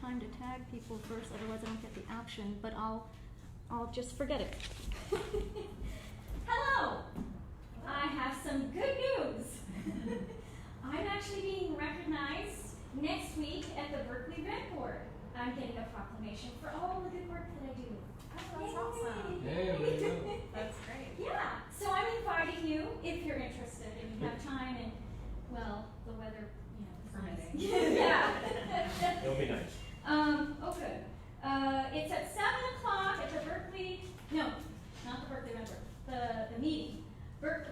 time to tag people first, otherwise I don't get the option, but I'll just forget it. Hello! I have some good news. I'm actually being recognized next week at the Berkeley Rent Board. I'm getting a proclamation for all the good work that I do. Oh, that's awesome. Yeah, there you go. That's great. Yeah, so I'm inviting you if you're interested and you have time and, well, the weather, you know, Permitting. Yeah. It'll be nice. Oh, good. It's at 7 o'clock at the Berkeley, no, not the Berkeley Rent Board, the meeting. Berkeley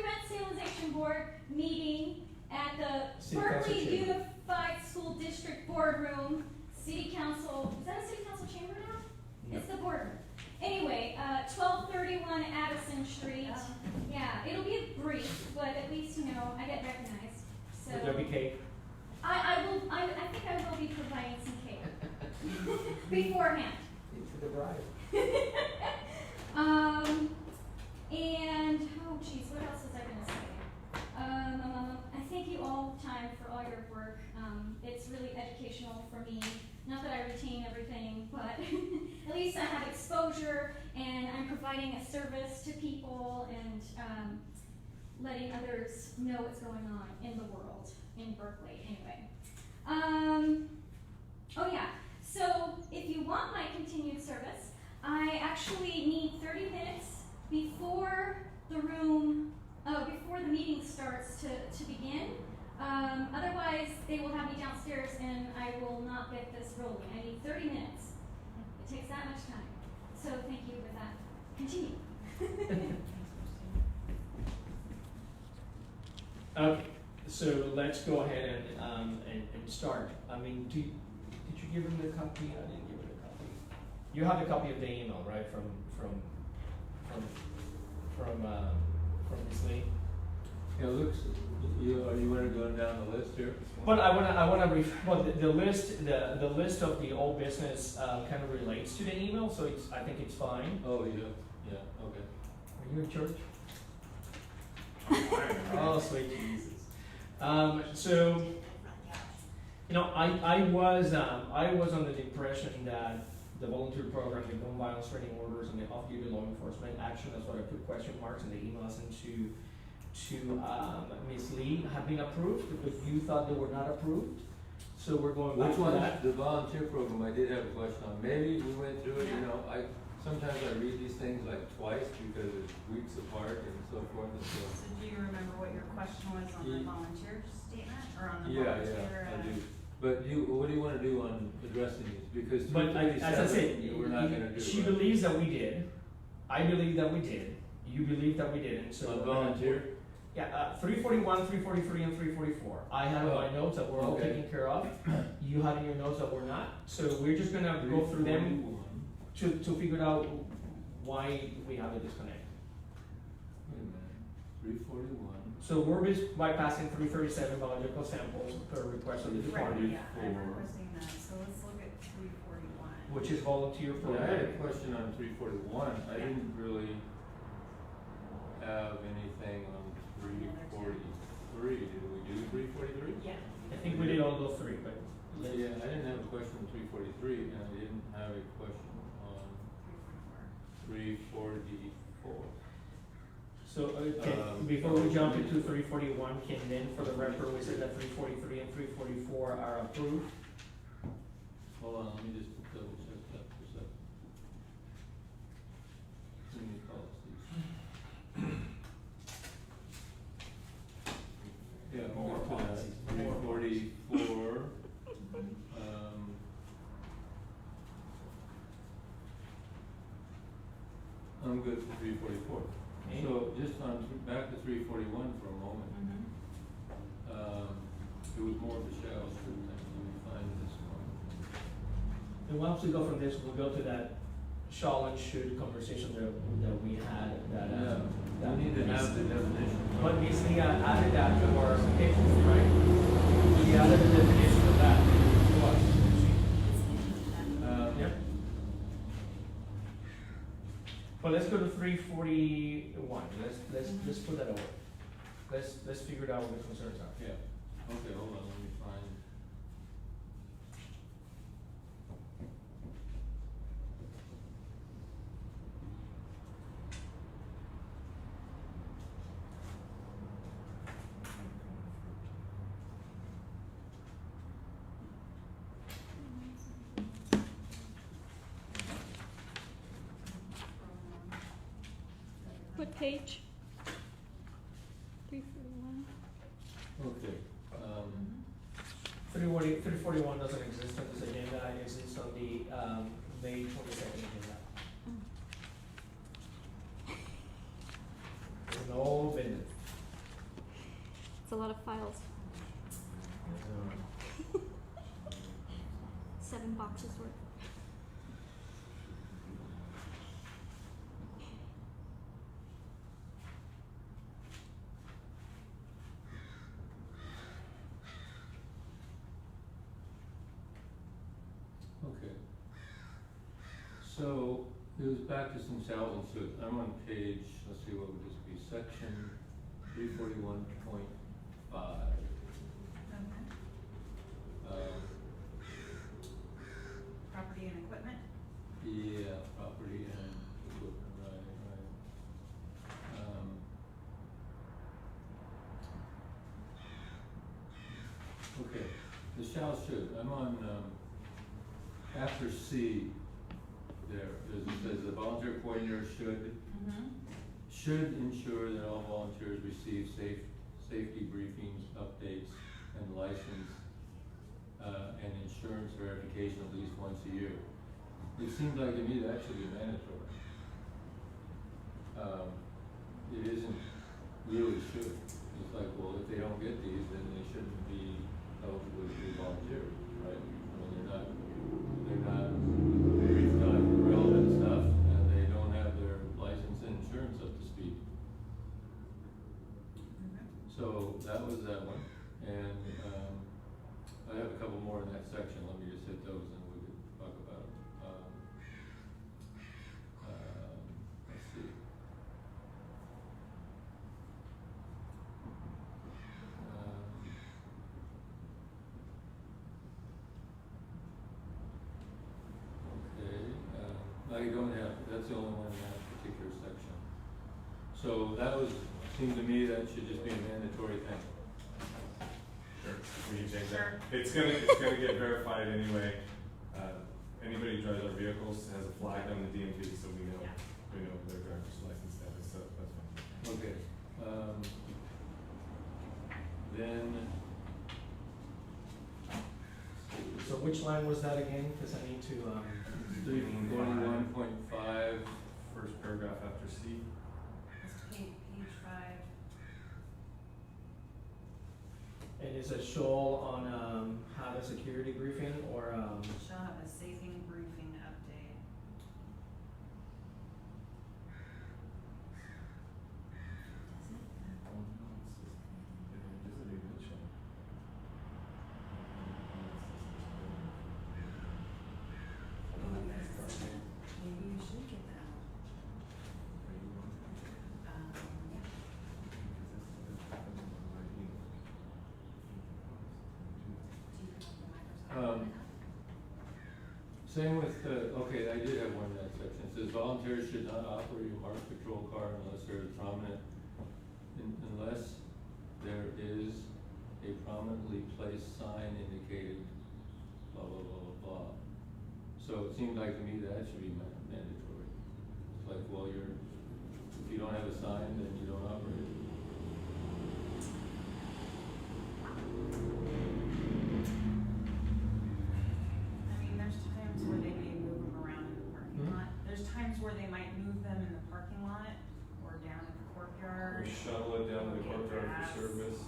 Rent Stabilization Board meeting at the City Council Berkeley chamber. Unified School District Boardroom, City Council, is that a City Council chamber now? No. It's the boardroom. Anyway, 1231 Addison Street. Yeah, it'll be brief, but at least, you know, I get recognized. So Will there be cake? I think I will be providing some cake beforehand. For the bride. And oh geez, what else was I gonna say? I thank you all time for all your work. It's really educational for me. Not that I retain everything, but at least I have exposure and I'm providing a service to people and letting others know what's going on in the world, in Berkeley anyway. Oh yeah, so if you want my continued service, I actually need 30 minutes before the meeting starts to begin. Otherwise, they will have me downstairs and I will not get this rolling. I need 30 minutes. It takes that much time. So thank you for that. Continue. Okay, so let's go ahead and start. I mean, did you give him the copy? I didn't give him the copy. You have the copy of the email, right? From Ms. Lee. Yeah, it looks. You want to go down the list here? But the list of the old business kind of relates to the email, so I think it's fine. Oh yeah, okay. Are you in church? Oh, sweet Jesus. So, you know, I was under the impression that the volunteer program, the gun violence training orders, and the off-duty law enforcement action, that's what I put question marks in the email I sent to Ms. Lee, have been approved, but you thought they were not approved. So we're going back Which to one? that. The volunteer program. I did have a question on. Maybe we went through it. You know, sometimes I read these things like twice because it's weeks apart and so forth and so. So do you remember what your question was on the volunteer statement or on the Yeah, volunteer? I do. But what do you want to do on addressing these? Because But as I said, we're not going to do. she right? believes that we did. I believe that we did. You believe that we didn't. So On volunteer. Yeah, 341, 343, and 344. I have in my notes that we're all Okay. taken care of. You have in your notes that we're not. So we're just gonna go through them 341. to figure out why we have a disconnect. Wait a minute. 341. So we're bypassing 337 biological samples per request of the Right, department, yeah, I'm for- requesting that, so let's look at 341. which is volunteer Yeah, I had a program. question on 341. I didn't really have anything on 343. Did we do 343? Yeah. I think we did all those three, but Yeah, I didn't have a question on 343, and I didn't have a question on 344. so before we jump into 341, can then for the record we said that 343 and 344 are approved. Hold on, let me just double check that for a second. Too many policies. Yeah, More more policies. 344. I'm good for 344. Okay. So just on, back to 341 for a moment. It was more of a shell, let me find this one. And once we go from this, we'll go to that shall and should conversation that we had. That We need to have the definition. But Ms. Lee added that to our applications, right? We added the definition of that to us. Yep. But let's go to 341. Let's put that over. Let's figure out what the concerns are. Yeah, okay, hold on, let me find. What page? 341. Okay, 341 doesn't exist on this agenda, it exists on the May 22nd agenda. No business. It's a lot of files. 7 boxes worth. okay. So, it was back to some shalls and shoulds. I'm on page, let's see, what would this be, section 341.5. Okay. Property and equipment? Yeah, property and equipment, right. Okay, the shall should, I'm on, after C, it says the volunteer coordinator should ensure that all volunteers receive safety briefings, updates, and license, and insurance verification at least once a year. It seems like to me that should be mandatory. It isn't really should. It's like, well, if they don't get these, then they shouldn't be eligible to be volunteers, right? I mean, they're not briefed on relevant stuff, and they don't have their license and insurance up to speed. So that was that one, and I have a couple more in that section. Let me just hit those, and we can talk about them. Let's see. I don't have, that's the only one in that particular section. So that seemed to me that should just be a mandatory thing. Sure, we can change Sure. that. It's gonna get verified anyway. Anybody who drives our vehicles has a flag on the DMV, so we know their driver's license status, so that's fine. Okay, then. So which line was that again? Because I need to, 341.5. First paragraph after C. It's page 5. and is a shoal on have a security briefing or Shall have a safety briefing update. Maybe you should get that. Same with, okay, I did have one in that section. It says volunteers should not operate a marked patrol car unless there is unless there is a prominently placed sign indicated blah, blah, blah, blah, blah. So it seemed like to me that should be mandatory. It's like, well, if you don't have a sign, then you don't operate. There's times where they may move them around in the parking lot. There's times where they might move them in the parking lot or down in the courtyard. Or shuttle it down to the courtyard for service.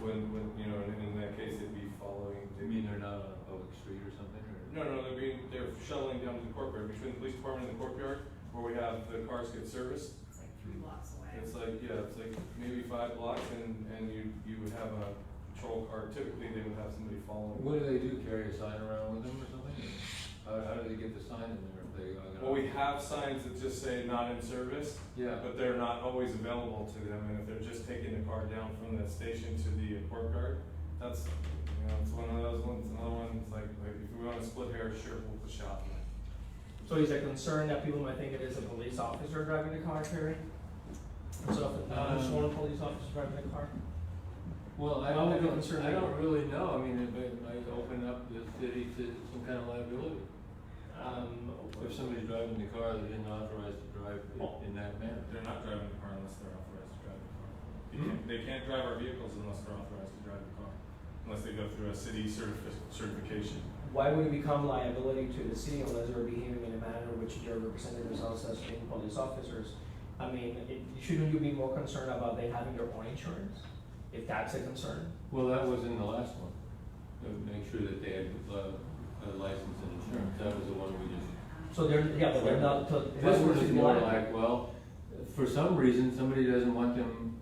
When in that case it'd be following. You mean they're not on a public street or something, or? No, they're shuttling down to the courtyard, between the police department and the courtyard, where we have the cars get serviced. It's like 3 blocks away. It's like maybe 5 blocks, and you would have a patrol car. Typically, they would have somebody following. What do they do, carry a sign around with them or something? How do they get the sign in there if they? Well, we have signs that just say not in service, Yeah. but they're not always available to them, and if they're just taking the car down from the station to the courtyard, that's, it's one of those ones. Another one, it's like if we want to split hairs, sure, we'll push out. so is it a concern that people might think it is a police officer driving the car, Terry? Instead of a sworn police officer driving the car? Well, I Why would don't it concern you? really know. I mean, it might open up the city to some kind of liability. If if somebody's driving the car that isn't authorized to drive in that manner? They're not driving the car unless they're authorized to drive the car. They can't drive our vehicles unless they're authorized to drive the car, unless they go through a city certification. Why would it become liability to the city unless they're behaving in a manner which they're representing themselves as being police officers? I mean, shouldn't you be more concerned about they having their own insurance, if that's a concern? Well, that was in the last one, to make sure that they had a license and insurance, that was the one we just. So they're, yeah, but they're not, This one is more like, well, for some reason, somebody doesn't want them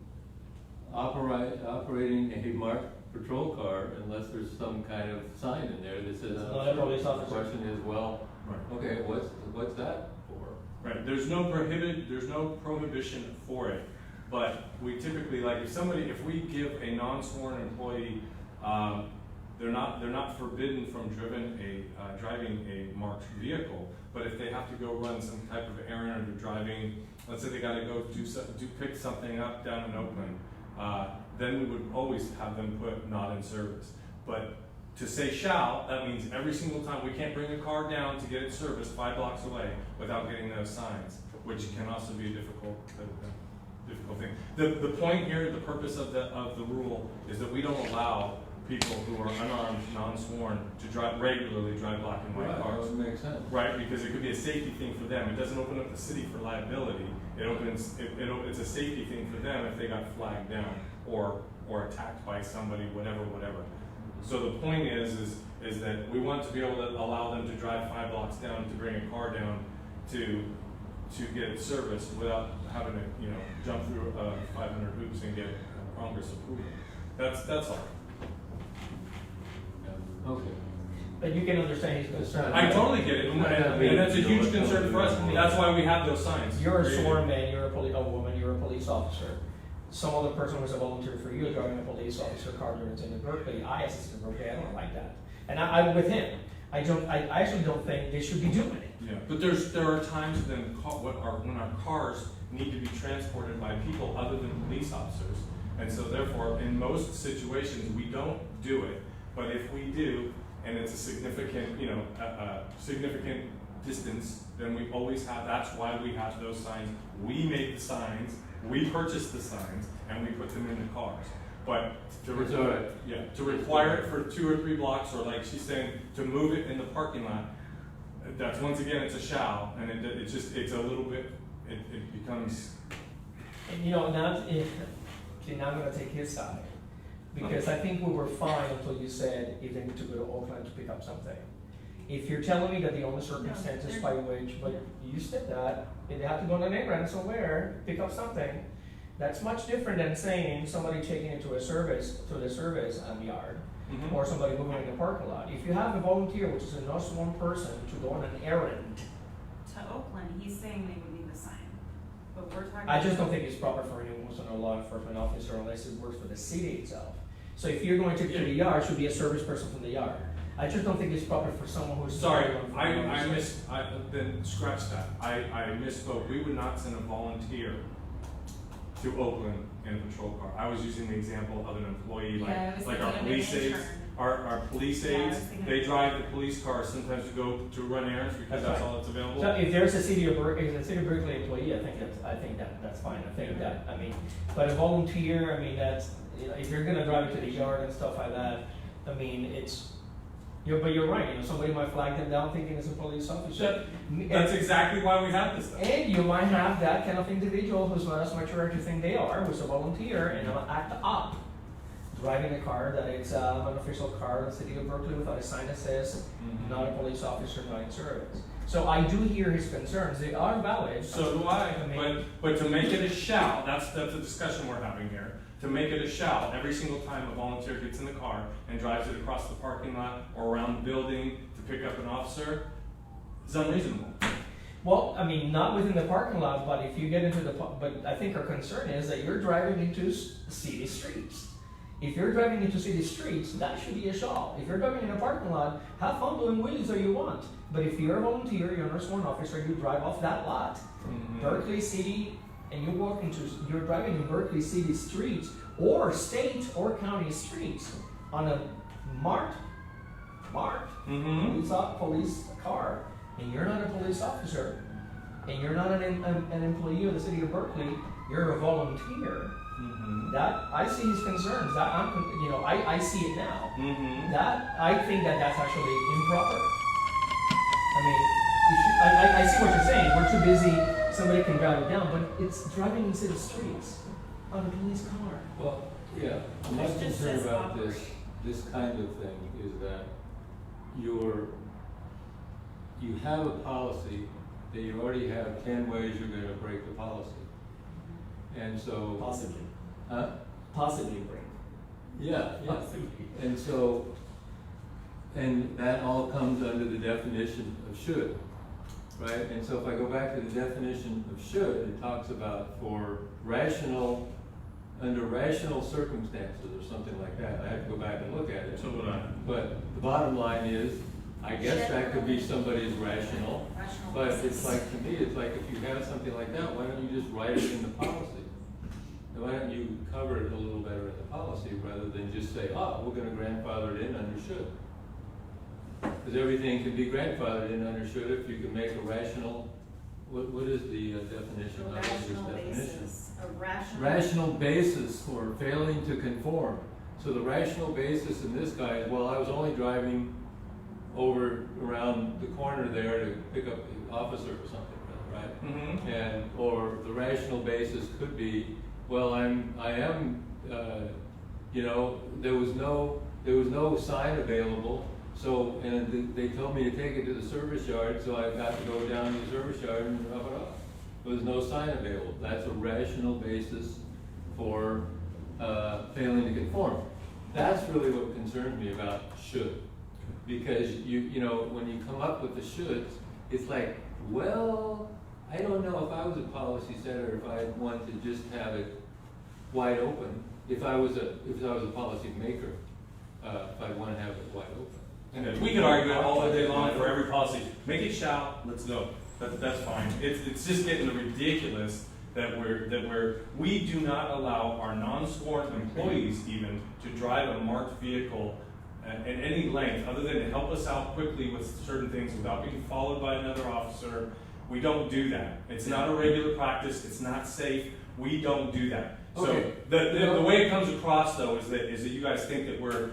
operating a marked patrol car unless there's some kind of sign in there that says. Not a police officer. The question is, well, okay, what's that for? Right, there's no prohibition for it, but we typically, like, if we give a non-sworn employee, they're not forbidden from driving a marked vehicle, but if they have to go run some type of errand or they're driving, let's say they gotta go pick something up down in Oakland, then we would always have them put not in service. But to say shall, that means every single time, we can't bring a car down to get it serviced 5 blocks away without getting those signs, which can also be a difficult thing. The point here, the purpose of the rule is that we don't allow people who are unarmed, non-sworn, to regularly drive black and white cars. That would make sense. Right, because it could be a safety thing for them. It doesn't open up the city for liability. It's a safety thing for them if they got flagged down or attacked by somebody, whatever. So the point is that we want to be able to allow them to drive 5 blocks down to bring a car down to get it serviced without having to, jump through 500 hoops and get Congress approval. That's all. Okay. But you can understand his concern. I totally get it, and that's a huge concern for us. That's why we have those signs. You're a sworn man, you're a woman, you're a police officer. Some other person who's a volunteer for you driving a police officer car during in Berkeley. I assisted in Berkeley, I don't like that. And I'm with him. I actually don't think they should be doing it. Yeah, but there are times when our cars need to be transported by people other than police officers, and so therefore, in most situations, we don't do it. But if we do, and it's a significant, significant distance, then we always have. That's why we have those signs. We make the signs, we purchase the signs, and we put them in the cars. But to require it for 2 or 3 blocks, or like she's saying, to move it in the parking lot, that's once again it's a shall, and it's a little bit. It becomes. And now I'm going to take his side. Because I think we were fine until you said if they need to go to Oakland to pick up something. If you're telling me that the only circumstances by which, but you said that, if they have to go on an errand somewhere, pick up something, that's much different than saying somebody taking it to the service yard, or somebody moving in the parking lot. If you have a volunteer, which is a non-sworn person, to go on an errand. To Oakland, he's saying they would need a sign, but we're talking. I just don't think it's proper for anyone who's a law enforcement officer unless it works for the city itself. So if you're going to the yard, it should be a service person from the yard. I just don't think it's proper for someone who's. Sorry, then scratch that. I misspoke. We would not send a volunteer to Oakland in a patrol car. I was using the example of an employee, like our police aides. Our police aides, they drive the police cars sometimes to go to run errands because that's all that's available. So if there's a city of Berkeley employee, I think that's fine. But a volunteer, that's. If you're gonna drive it to the yard and stuff like that, but you're right. Somebody might flag them down thinking it's a police officer. That's exactly why we have this stuff. And you might have that kind of individual who's not as mature as you think they are, who's a volunteer, and will act up, driving a car that it's an official car in the city of Berkeley without a sign that says not a police officer, not in service. So I do hear his concerns. They are valid. So do I. But to make it a shall, that's the discussion we're having here. To make it a shall, every single time a volunteer gets in the car and drives it across the parking lot or around the building to pick up an officer, is unreasonable. Well, not within the parking lot, but if you get into but I think our concern is that you're driving into city streets. If you're driving into city streets, that should be a shall. If you're driving in a parking lot, have fun doing wheelies all you want. But if you're a volunteer, you're a sworn officer, you drive off that lot, Berkeley City, and you're driving in Berkeley City streets or state or county streets on a marked police car, and you're not a police officer, and you're not an employee of the city of Berkeley, you're a volunteer. Mm-hmm. That, I see his concerns, that I see it now. Mm-hmm. That, I think that's actually improper. I mean, I see what you're saying, we're too busy, somebody can drive it down, but it's driving into the streets on a police car. Well, yeah, my It's just concern as about operate. this kind of thing is that you have a policy that you already have 10 ways you're gonna break the policy. And so. Possibly. Huh? Possibly break. Yeah, yeah. Possibly. And so, and that all comes under the definition of should, right? And so if I go back to the definition of should, it talks about for rational, under rational circumstances or something like that. I have to go back and look at it. So would I. But the bottom line is, I guess that could be somebody's rational, but it's like, to me, it's like if you have something like that, why don't you just write it in the policy? And why don't you cover it a little better in the policy rather than just say, oh, we're gonna grandfather it in under should? Because everything can be grandfathered in under should if you can make a rational, what is the definition of this Rational definition? basis, a rational. Rational basis for failing to conform. So the rational basis in this guy is, well, I was only driving over around the corner there to pick up the officer or something, right? Mm-hmm. And, or the rational basis could be, well, I am, there was no sign available, so, and they told me to take it to the service yard, so I got to go down to the service yard and drop it off. There was no sign available. That's a rational basis for failing to conform. That's really what concerns me about should. Because when you come up with the shoulds, it's like, well, I don't know if I was a policy setter, if I'd want to just have it wide open. If I was a policy maker, if I'd want to have it wide open. And we could argue it all the day long for every policy. Make it shall, let's go. That's fine. It's just getting ridiculous that we do not allow our non-sworn employees even to drive a marked vehicle at any length other than to help us out quickly with certain things without being followed by another officer. We don't do that. It's not a regular practice. It's not safe. We don't do that. Okay. So the way it comes across though is that you guys think that we're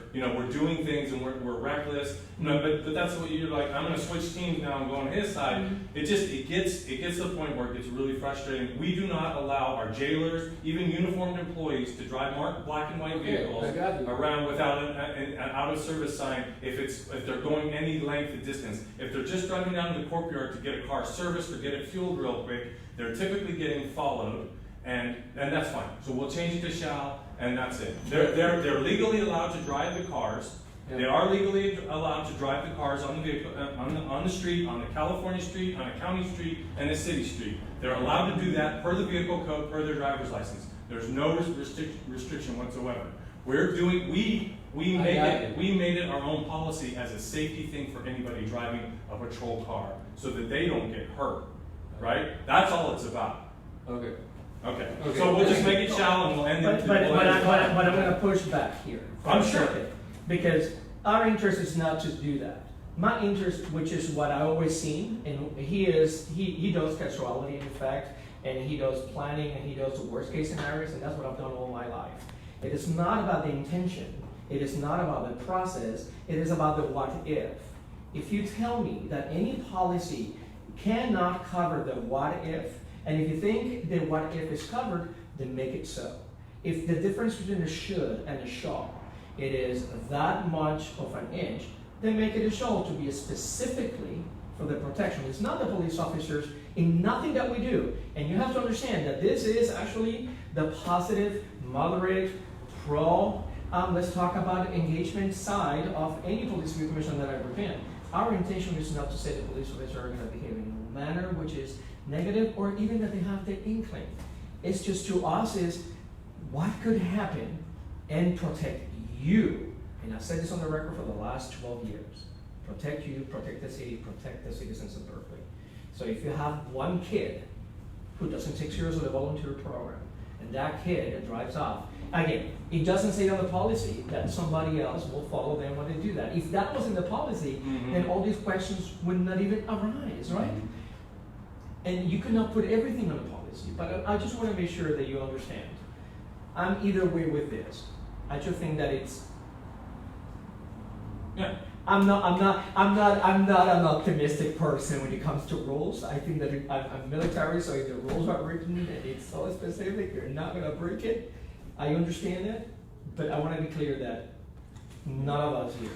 doing things and we're reckless. No, but that's what you're like. I'm going to switch teams now and go on his side. Mm-hmm. It gets to the point where it gets really frustrating. We do not allow our jailers, even uniformed employees, to drive marked black and white vehicles around without an out of service sign if they're going any length of distance. If they're just driving down to the courtyard to get a car serviced or get it fueled real quick, they're typically getting followed. And that's fine. So we'll change it to shall, and that's it. They're legally allowed to drive the cars. Yeah. They are legally allowed to drive the cars on the vehicle, on the street, on the California street, on a county street, and a city street. They're allowed to do that per the vehicle code, per their driver's license. There's no restriction whatsoever. We made it our own policy as a safety thing for anybody driving a patrol car, so that they don't get hurt. Right? That's all it's about. Okay. Okay, so we'll just make it shall and we'll end it. But I'm going to push back here. I'm sure. Because our interest is not to do that. My interest, which is what I always seen, and he does casualty in fact, and he does planning, and he does the worst case scenarios, and that's what I've done all my life. It is not about the intention. It is not about the process. It is about the what if. If you tell me that any policy cannot cover the what if, and if you think the what if is covered, then make it so. If the difference between a should and a shall, it is that much of an inch, then make it a shall to be specifically for the protection. It's not the police officers in nothing that we do. And you have to understand that this is actually the positive, moderate, pro, let's talk about engagement side of any police review commission that I represent. Our intention is not to say the police officers are going to behave in a manner which is negative, or even that they have the inkling. It's just, to us, is what could happen and protect you. And I've said this on the record for the last 12 years. Protect you, protect the city, protect the citizens of Berkeley. So if you have one kid who doesn't take seriously the volunteer program, and that kid drives off, again, it doesn't say on the policy that somebody else will follow them when they do that. If that was in the policy, then all these questions would not even arise, right? And you cannot put everything on the policy, but I just want to make sure that you understand. I'm either way with this. I just think that it's. Yeah. I'm not an optimistic person when it comes to rules. I think that I'm military, so if the rules are written and it's so specific, you're not gonna break it. I understand that, but I want to be clear that none of us here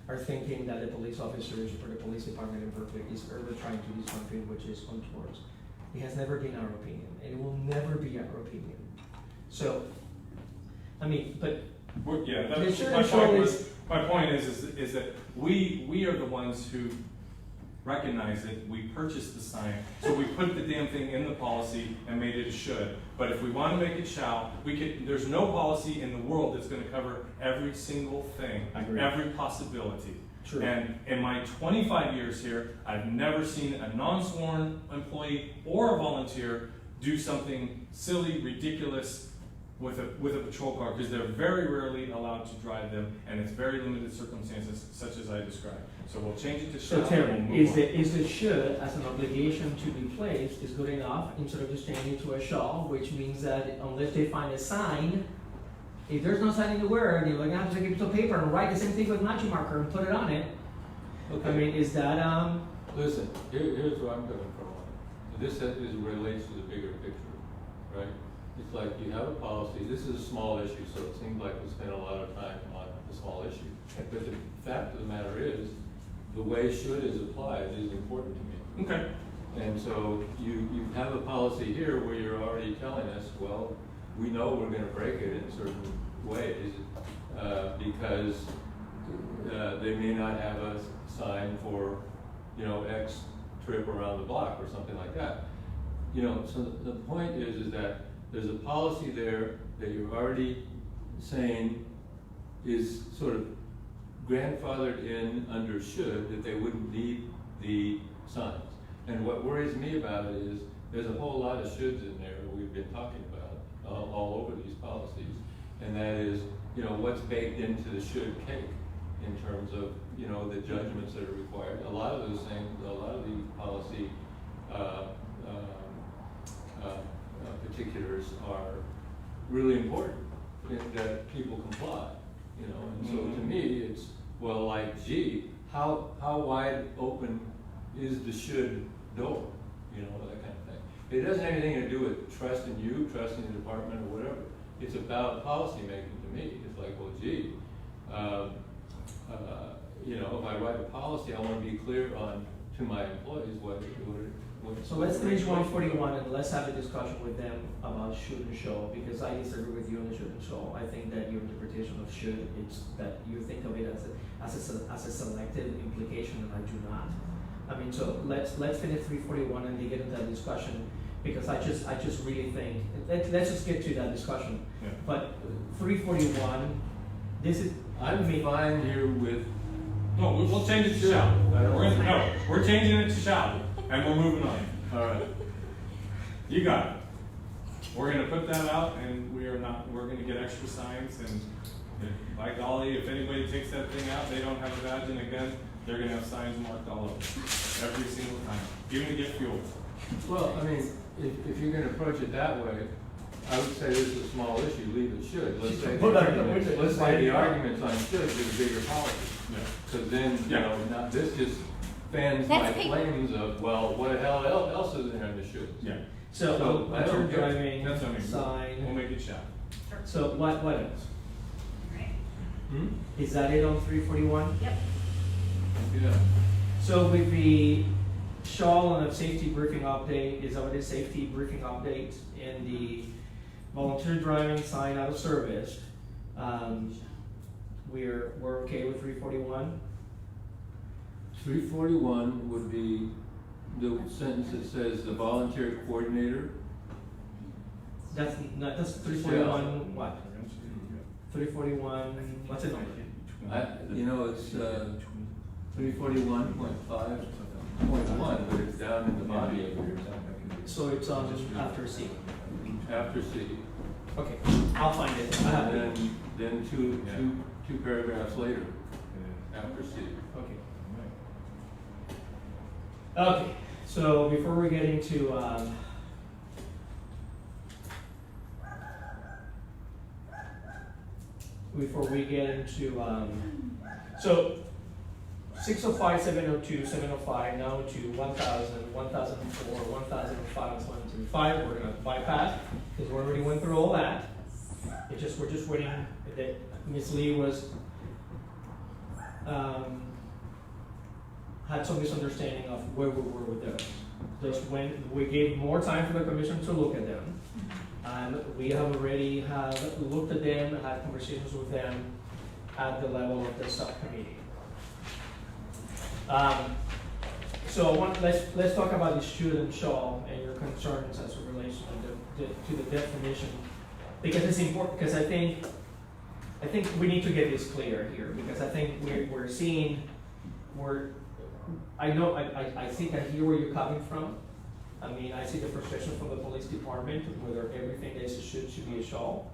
are thinking that the police officers or the police department in Berkeley is ever trying to do something which is untoward. It has never been our opinion, and it will never be our opinion. So, I mean, but Yeah, the that's sure my show point. is. My point is that we are the ones who recognize it. We purchased the sign, so we put the damn thing in the policy and made it a should. But if we want to make it shall, we can. There's no policy in the world that's going to cover every single thing, every possibility. True. And in my 25 years here, I've never seen a non-sworn employee or a volunteer do something silly, ridiculous with a patrol car, because they're very rarely allowed to drive them, and it's very limited circumstances, such as I described. So we'll change it to shall. So Terry, and we'll move on. is the should as an obligation to be placed is good enough instead of just changing it to a shall, which means that unless they find a sign, if there's no sign anywhere, they're going to have to take a piece of paper and write the same thing with magic marker and put it on it. Okay. I mean, is that Listen, here's where I'm coming from on it. This relates to the bigger picture, right? It's like you have a policy, this is a small issue, so it seems like we spend a lot of time on the small issue. But the fact of the matter is, the way should is applied is important to me. Okay. And so you have a policy here where you're already telling us, well, we know we're gonna break it in certain ways, because they may not have a sign for, X trip around the block or something like that. So the point is that there's a policy there that you're already saying is sort of grandfathered in under should, that they wouldn't need the signs. And what worries me about it is there's a whole lot of shoulds in there that we've been talking about all over these policies. And that is, what's baked into the should cake in terms of, the judgments that are required. A lot of those things, a lot of the policy particulars are really important that people comply, and so to me it's, well, like, gee, how wide open is the should door, that kind of thing. It doesn't have anything to do with trusting you, trusting the department or whatever. It's about policy making to me. It's like, well, gee, if I write a policy, I want to be clear to my employees what. so let's finish 141 and let's have a discussion with them about should and shall, because I disagree with you on the should and shall. I think that your interpretation of should, it's that you think of it as a selective implication, and I do not. I mean, so let's finish 341 and they get into that discussion, because I just really think let's just get to that discussion. Yeah. But 341, this is I'm fine here with. No, we'll change it to shall. We're changing it to shall, and we're moving on. All right. You got it. We're gonna put that out, and we're gonna get extra signs, and by golly, if anybody takes that thing out, they don't have a badge and a gun, they're gonna have signs marked all over every single time, even to get fuel. Well, I mean, if you're gonna approach it that way, I would say this is a small issue, leave it should. Let's say the arguments on should is a bigger policy. Yeah. Because then, now this just fans my flames of, well, what the hell else is in there that should? Yeah. so I don't get it. driving That's what I mean. sign. We'll make it shall. So what else? Right. Is that it on 341? Yep. Yeah. So with the shall on a safety briefing update, is that what is safety briefing update in the volunteer driving sign out of service? We're okay with 341. 341 would be the sentence that says the volunteer coordinator. That's 341. What? 341. What's it number? It's 341.5.1, but it's down in the body of it. So it's after C. After C. Okay, I'll find it. I have it. And then two Yeah. two paragraphs later, Yeah. after C. Okay. Okay, so before we get into, so 605, 702, 705, now to 1000, 1004, 1005, 1005, we're gonna bypass, because we already went through all that. We're just waiting that Ms. Lee was, had some misunderstanding of where we were with those. Just when we gave more time for the commission to look at them, and we have already looked at them, had conversations with them at the level of the subcommittee. So let's talk about the should and shall and your concerns as it relates to the definition, because it's important. Because I think we need to get this clear here, because I think we're seeing I think I hear where you're coming from. I mean, I see the frustration from the police department whether everything is a should be a shall.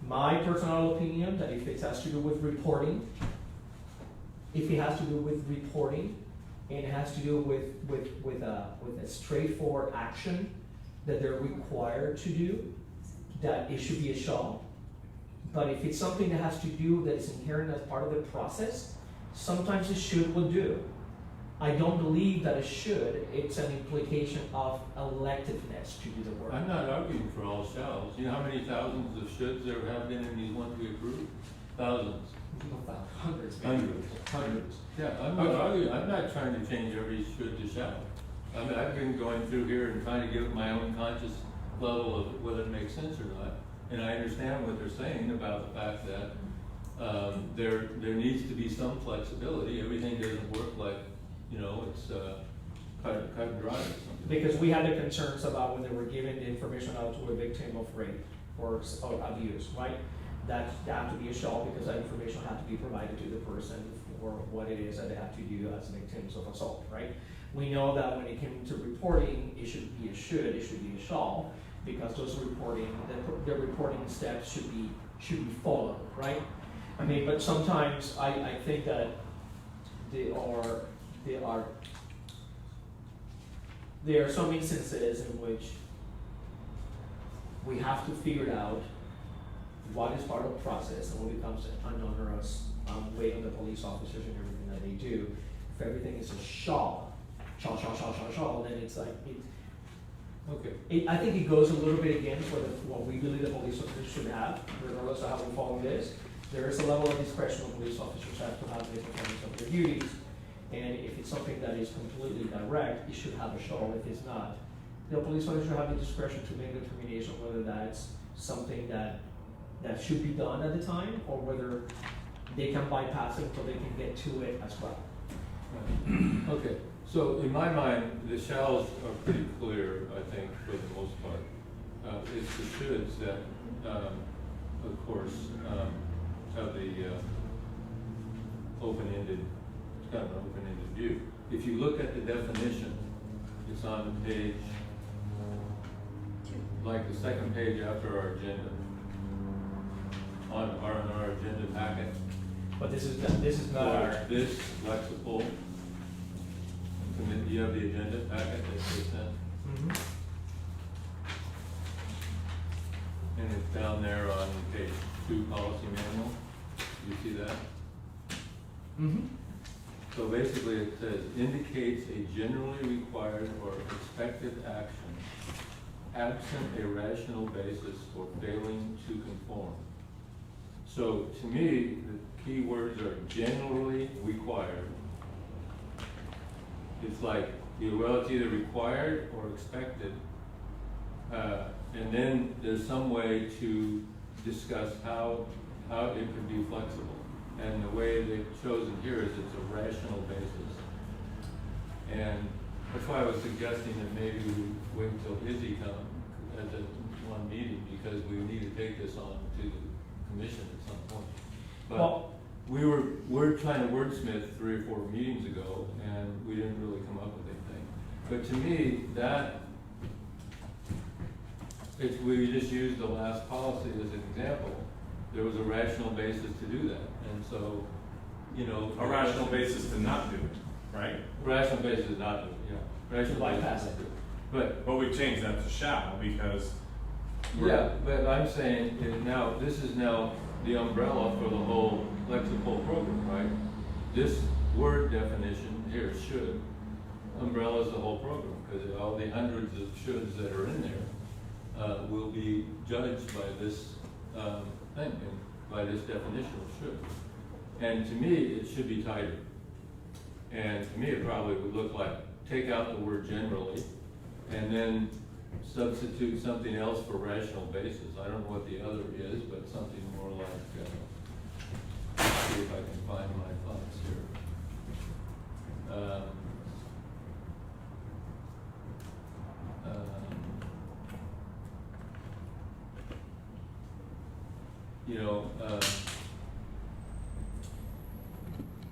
My personal opinion that if it has to do with reporting, and it has to do with a straightforward action that they're required to do, that it should be a shall. But if it's something that has to do that is inherent as part of the process, sometimes a should will do. I don't believe that a should, it's an implication of electiveness to do the work. I'm not arguing for all shalls. You know how many thousands of shoulds there have been in these ones we approved? Thousands. Hundreds, maybe. Hundreds. Yeah, I'm not arguing, I'm not trying to change every should to shall. I mean, I've been going through here and trying to give it my own conscious level of whether it makes sense or not. And I understand what they're saying about the fact that there needs to be some flexibility. Everything doesn't work like, it's cut and dry or something. Because we had the concerns about when they were giving the information out to a victim of rape or abuse, right? That had to be a shall, because that information had to be provided to the person for what it is that they have to do as victims of assault, right? We know that when it came to reporting, it should be a should, it should be a shall, because those reporting, the reporting steps should be followed, right? I mean, but sometimes I think that there are some instances in which we have to figure out what is part of the process and what becomes an onerous weight on the police officers and everything that they do. If everything is a shall, then it's like, Okay. I think it goes a little bit against what we believe the police officers should have, regardless of how we follow this. There is a level of discretion the police officers have to have in the performance of their duties. And if it's something that is completely direct, it should have a shall. If it's not, the police officer should have the discretion to make a determination whether that's something that should be done at the time, or whether they can bypass it so they can get to it as well. Right. Okay, so in my mind, the shalls are pretty clear, I think, for the most part. It's the shoulds that, of course, have the open-ended, it's kind of an open-ended view. If you look at the definition, it's on page, like the second page after our agenda, on our agenda packet. But this is not our. For this Lexipol, you have the agenda packet that they sent, Mhm. and it's down there on page 2, policy manual. You see that? Mhm. So basically it says, indicates a generally required or expected action, absent a rational basis for failing to conform. So to me, the key words are generally required. It's like, it's either required or expected. And then there's some way to discuss how it could be flexible. And the way they've chosen here is it's a rational basis. And that's why I was suggesting that maybe we wait until Izzy comes at the one meeting, because we need to take this on to the commission at some point. But Well, we're trying to wordsmith 3 or 4 meetings ago, and we didn't really come up with anything. But to me, that we just used the last policy as an example. There was a rational basis to do that, and so, you know. A rational basis to not do it, right? Rational basis is not, yeah. Rational Bypass basis it. is good. But we changed that to shall because. Yeah, but I'm saying that now, this is now the umbrella for the whole Lexipol program, right? This word definition here, should, umbrellas the whole program, because all the hundreds of shoulds that are in there will be judged by this thing, and by this definition of should. And to me, it should be tighter. And to me, it probably would look like, take out the word generally, and then substitute something else for rational basis. I don't know what the other is, but something more like, let's see if I can find my thoughts here.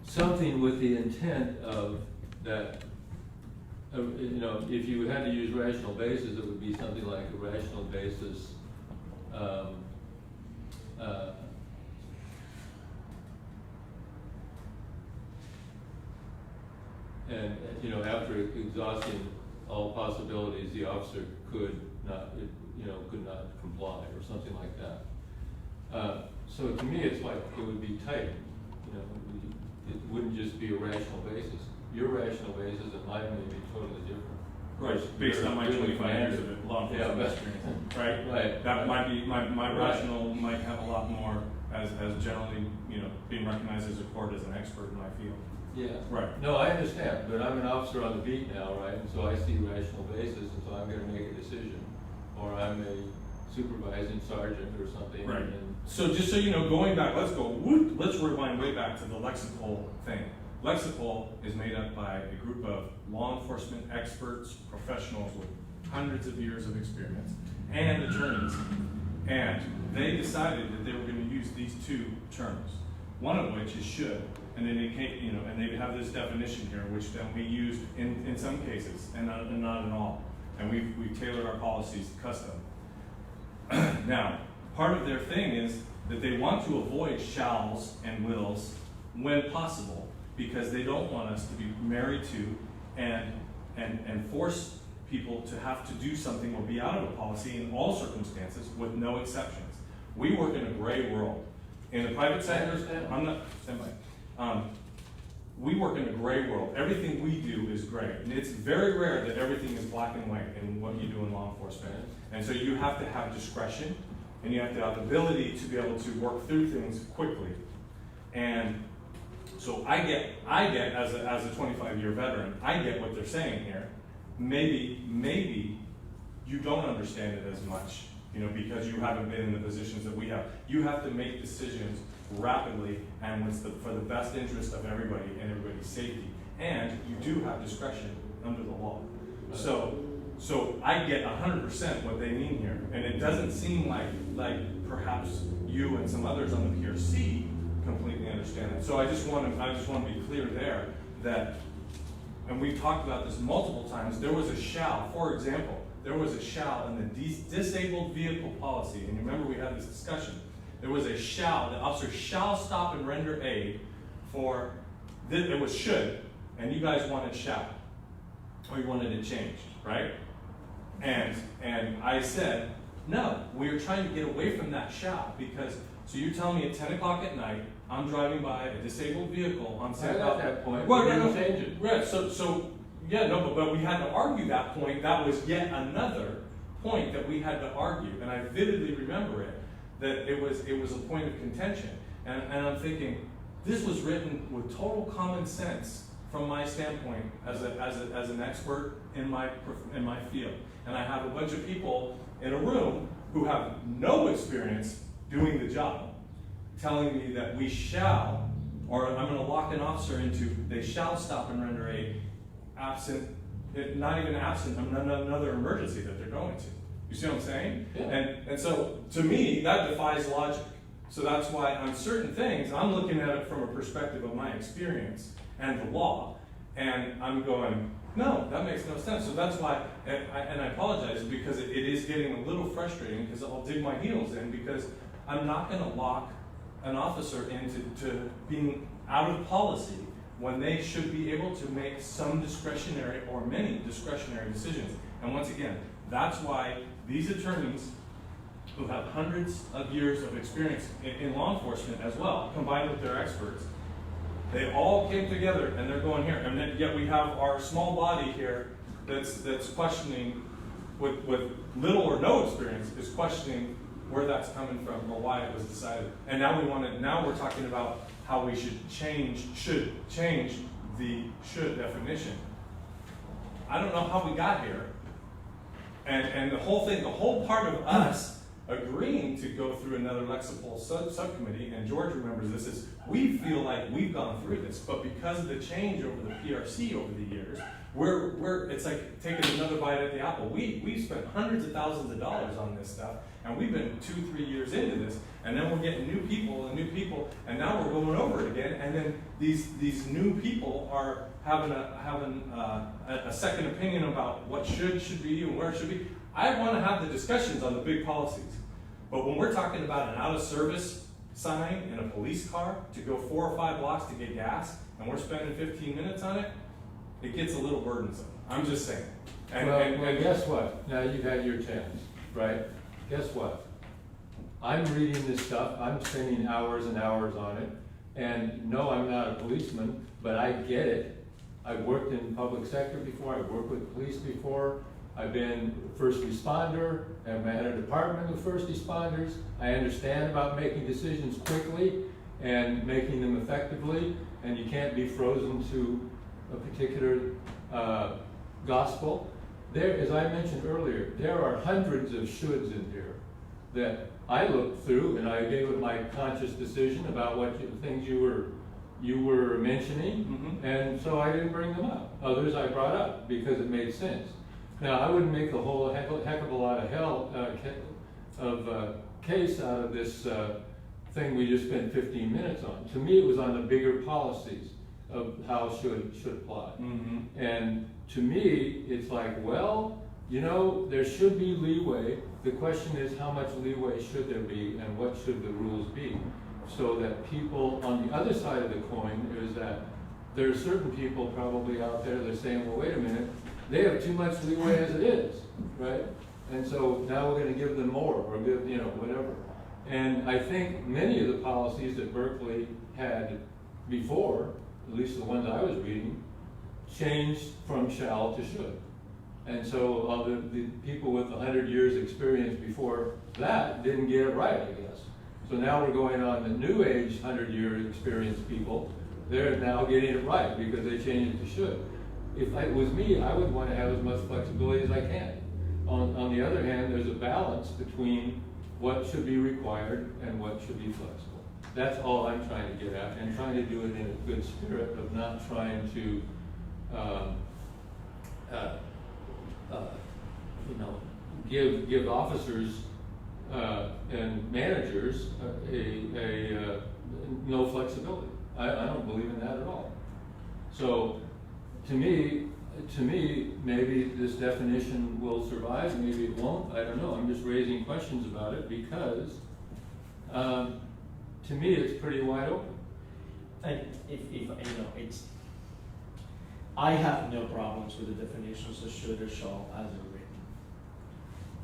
Something with the intent of that. If you had to use rational basis, it would be something like a rational basis. And after exhausting all possibilities, the officer could not comply, or something like that. So to me, it's like it would be tight. It wouldn't just be a rational basis. Your rational basis and mine may be totally different. Right, based on my 25 years of law enforcement experience, right? Right. That might be, my rational might have a lot more as generally, being recognized as a court as an expert in my field. Yeah. Right. No, I understand, but I'm an officer on the beat now, right? And so I see rational basis, and so I'm gonna make a decision. Or I'm a supervising sergeant or something. Right. And So just so you know, going back, let's rewind way back to the Lexipol thing. Lexipol is made up by a group of law enforcement experts, professionals with hundreds of years of experience, and attorneys. And they decided that they were going to use these two terms, one of which is should, and then and they have this definition here, which then we used in some cases, and not in all. And we've tailored our policies custom. Now, part of their thing is that they want to avoid shalls and wills when possible, because they don't want us to be married to and force people to have to do something or be out of a policy in all circumstances with no exceptions. We work in a gray world. In the private sector, I'm not, stand by. We work in a gray world. Everything we do is gray. And it's very rare that everything is black and white in what you do in law enforcement. And so you have to have discretion, and you have to have the ability to be able to work through things quickly. And so I get as a 25-year veteran, I get what they're saying here. Maybe you don't understand it as much, because you haven't been in the positions that we have. You have to make decisions rapidly and for the best interest of everybody and everybody's safety. And you do have discretion under the law. So I get 100% what they mean here. And it doesn't seem like perhaps you and some others on the PRC completely understand it. So I just want to be clear there that, and we've talked about this multiple times, there was a shall. For example, there was a shall in the disabled vehicle policy, and you remember we had this discussion. There was a shall, the officer shall stop and render aid for, it was should, and you guys wanted shall, or you wanted it changed, right? And I said, no, we're trying to get away from that shall, because, so you're telling me at 10 o'clock at night, I'm driving by a disabled vehicle on I got that point. Well, We're no, gonna change it. Right, but we had to argue that point. That was yet another point that we had to argue, and I vividly remember it, that it was a point of contention. And I'm thinking, this was written with total common sense from my standpoint as an expert in my field. And I have a bunch of people in a room who have no experience doing the job, telling me that we shall, or I'm going to lock an officer into, they shall stop and render aid absent, not even absent, another emergency that they're going to. You see what I'm saying? Yeah. And so, to me, that defies logic. So that's why on certain things, I'm looking at it from a perspective of my experience and the law, and I'm going, No, that makes no sense. So that's why, and I apologize, because it is getting a little frustrating, because I'll dig my heels in, because I'm not going to lock an officer into being out of policy when they should be able to make some discretionary or many discretionary decisions. And once again, that's why these attorneys who have hundreds of years of experience in law enforcement as well, combined with their experts, they all came together and they're going here. And then yet we have our small body here that's questioning, with little or no experience, is questioning where that's coming from or why it was decided. And now we're talking about how we should change the should definition. I don't know how we got here. And the whole part of us agreeing to go through another Lexipol subcommittee, and George remembers this, is we feel like we've gone through this, but because of the change over the PRC over the years, it's like taking another bite at the apple. We've spent hundreds of thousands of dollars on this stuff, and we've been 2-3 years into this, and then we're getting new people, and now we're going over it again, and then these new people are having a second opinion about what should be and where it should be. I want to have the discussions on the big policies, but when we're talking about an out-of-service sign in a police car to go 4 or 5 blocks to get gas, and we're spending 15 minutes on it, it gets a little burdensome. I'm just saying. Well, guess what? Now you've had your chance, right? Guess what? I'm reading this stuff, I'm spending hours and hours on it, and no, I'm not a policeman, but I get it. I've worked in public sector before, I've worked with police before, I've been a first responder, I've had a department of first responders. I understand about making decisions quickly and making them effectively, and you can't be frozen to a particular gospel. There, as I mentioned earlier, there are hundreds of shoulds in here that I looked through, and I gave it my conscious decision about things you were mentioning, and so I didn't bring them up. Others I brought up because it made sense. Now, I wouldn't make a whole heck of a lot of case out of this thing we just spent 15 minutes on. To me, it was on the bigger policies of how should apply. And to me, it's like, well, you know, there should be leeway. The question is, how much leeway should there be, and what should the rules be? So that people on the other side of the coin is that there are certain people probably out there that are saying, well, wait a minute, they have too much leeway as it is, right? And so now we're going to give them more, or give, you know, whatever. And I think many of the policies that Berkeley had before, at least the ones I was reading, changed from shall to should. And so the people with 100 years experience before that didn't get it right, I guess. So now we're going on the new age 100-year experienced people. They're now getting it right because they changed it to should. If it was me, I would want to have as much flexibility as I can. On the other hand, there's a balance between what should be required and what should be flexible. That's all I'm trying to get at, and trying to do it in a good spirit of not trying to, you know, give officers and managers no flexibility. I don't believe in that at all. So, to me, maybe this definition will survive, maybe it won't, I don't know. I'm just raising questions about it because, to me, it's pretty wide open. And if you know, I have no problems with the definitions of should or shall as they're written.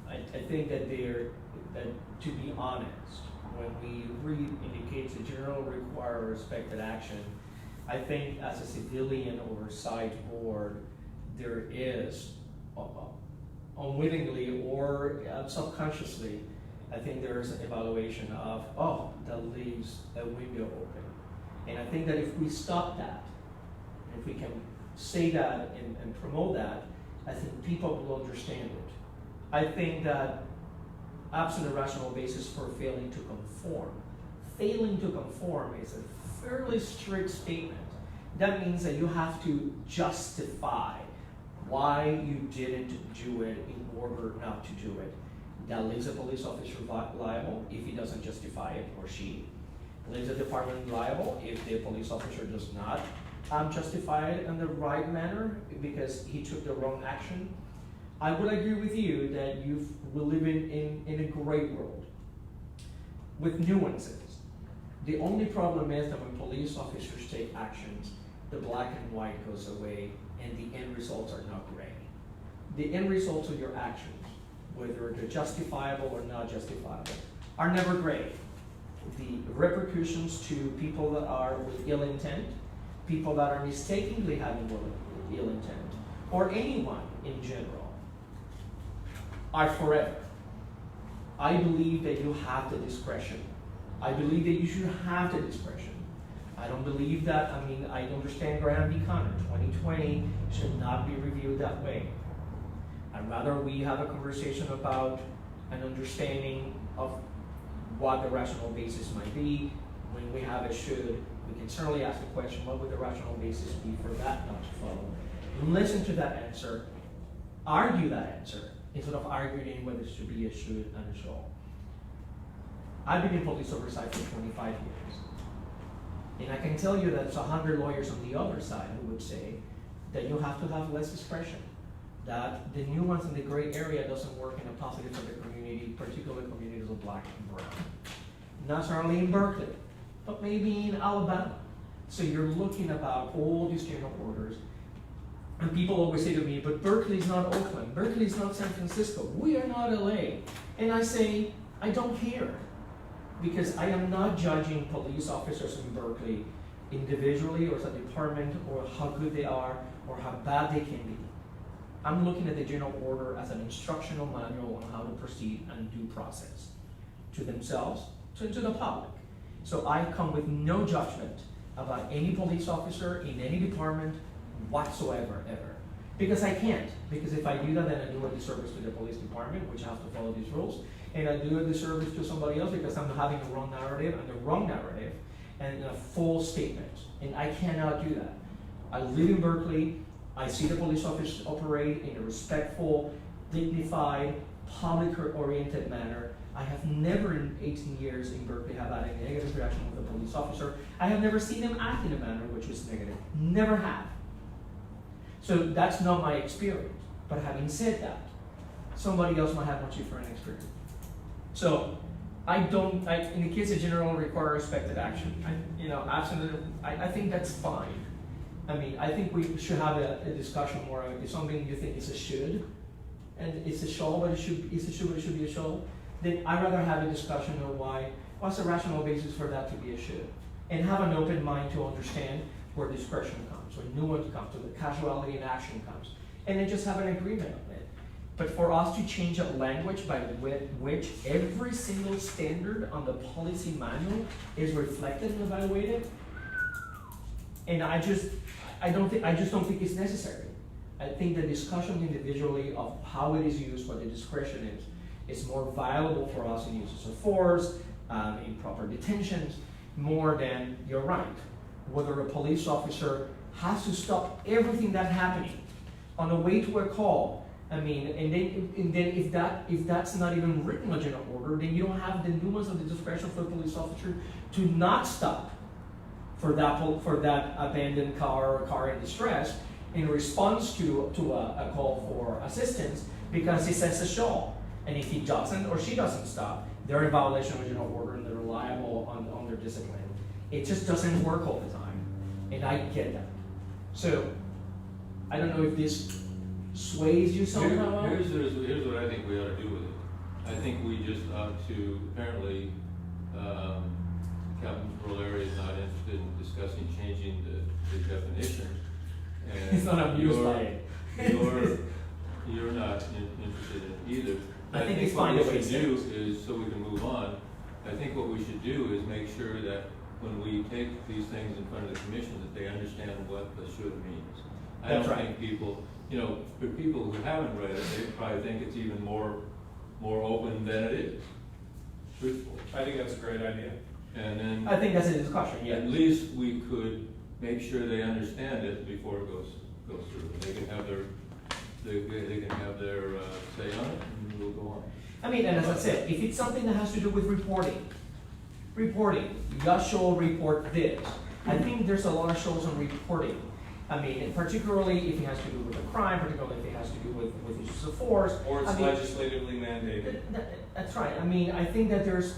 I think that to be honest, when we read indicates a general require or expected action, I think as a civilian oversight board, there is, unwittingly or subconsciously, I think there is an evaluation of, oh, that leaves a window open. And I think that if we stop that, if we can say that and promote that, I think people will understand it. I think that absent a rational basis for failing to conform is a fairly strict statement. That means that you have to justify why you didn't do it in order not to do it. That leaves a police officer liable if he doesn't justify it, or she. Leaves the department liable if the police officer does not justified in the right manner because he took the wrong action. I would agree with you that we live in a great world with nuances. The only problem is that when police officers take actions, the black and white goes away and the end results are not gray. The end results of your actions, whether they're justifiable or not justifiable, are never gray. The repercussions to people that are with ill intent, people that are mistakenly having ill intent, or anyone in general, are forever. I believe that you have the discretion. I believe that you should have the discretion. I don't believe that, I understand Graham v. Connor, 2020 should not be reviewed that way. I'd rather we have a conversation about an understanding of what the rational basis might be. When we have a should, we can certainly ask the question, what would the rational basis be for that not to follow? Listen to that answer, argue that answer, instead of arguing whether it should be a should and a shall. I've been in police oversight for 25 years. And I can tell you that there's 100 lawyers on the other side who would say that you have to have less discretion, that the nuance in the gray area doesn't work in a positive for the community, particularly communities of black and brown. Not necessarily in Berkeley, but maybe in Alabama. So you're looking about all these general orders, and people always say to me, but Berkeley's not Oakland, Berkeley's not San Francisco, we are not LA. And I say, I don't care, because I am not judging police officers in Berkeley individually or as a department or how good they are or how bad they can be. I'm looking at the general order as an instructional manual on how to proceed and due process to themselves, to the public. So I come with no judgment about any police officer in any department whatsoever, ever. Because I can't. Because if I do that, then I do a disservice to the police department, which has to follow these rules, and I do a disservice to somebody else because I'm having a wrong narrative and a false statement. And I cannot do that. I live in Berkeley. I see the police officers operate in a respectful, dignified, public-oriented manner. I have never in 18 years in Berkeley have had a negative interaction with a police officer. I have never seen them act in a manner which was negative. Never have. So that's not my experience. But having said that, somebody else might have much different experience. So in the case of general require respected action, I think that's fine. I think we should have a discussion more of if something you think is a should, and it's a shall, but it should be a shall, then I'd rather have a discussion of what's the rational basis for that to be a should, and have an open mind to understand where discretion comes, where nuance comes, where the casuality in action comes, and then just have an agreement on it. But for us to change a language by which every single standard on the policy manual is reflected and evaluated, and I just don't think it's necessary. I think the discussion individually of how it is used, what the discretion is more valuable for us in uses of force, in proper detentions, more than you're right. Whether a police officer has to stop everything that's happening on the way to a call. And then if that's not even written in a general order, then you don't have the nuance of the discretion for the police officer to not stop for that abandoned car or car in distress in response to a call for assistance because he says a shall. And if he doesn't or she doesn't stop, they're in violation of a general order and they're liable on their discipline. It just doesn't work all the time, and I get that. So I don't know if this sways you somehow. Here's what I think we ought to do with it. I think we just ought to, apparently, Captain Roleri is not interested in discussing changing the definition. And he's not amused by it. You're not interested in it either. I think it's what fine we the way should it do stands. is, so we can move on, I think what we should do is make sure that when we take these things in front of the commission, that they understand what the should means. I That's don't right. think people, for people who haven't read it, they probably think it's even more open than it is, truthfully. I think that's a great idea. And then I think that's a discussion, yeah. at least we could make sure they understand it before it goes through. They can have their say on it, and we'll go on. And as I said, if it's something that has to do with reporting, you shall report this. I think there's a lot of shows on reporting. I mean, particularly if it has to do with a crime, particularly if it has to do with issues of force. Or it's I mean, legislatively mandated. That's right. I mean, I think that there's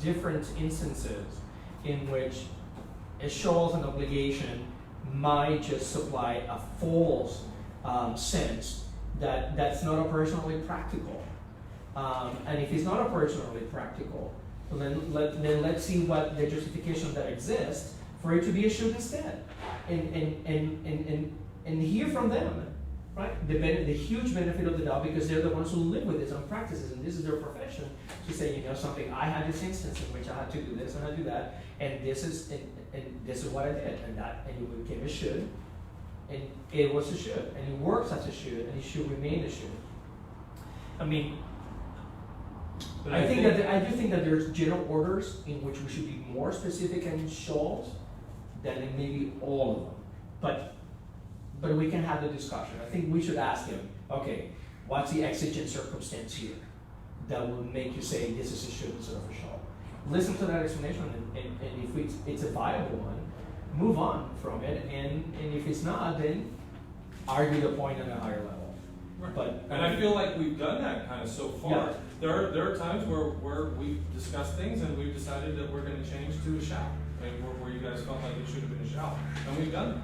different instances in which it shows an obligation might just supply a false sense that that's not operationally practical. And if it's not operationally practical, then let's see what the justification that exists for it to be a should instead, and hear from them, right? The huge benefit of the doubt, because they're the ones who live with this and practices, and this is their profession, to say, you know something, I had this instance in which I had to do this and I had to do that, and this is what I did, and it became a should, and it was a should, and it works as a should, and it should remain a should. I mean, But I do think that there's general orders in which we should be more specific and shows than in maybe all of them. But we can have the discussion. I think we should ask him, okay, what's the exigent circumstance here that will make you say this is a should instead of a shall? Listen to that explanation, and if it's a viable one, move on from it, and if it's not, then argue the point at a higher level. But And I feel like we've done that kind of so far. Yeah. There are times where we've discussed things and we've decided that we're going to change to a shall, and where you guys felt like it should have been a shall, and we've done that.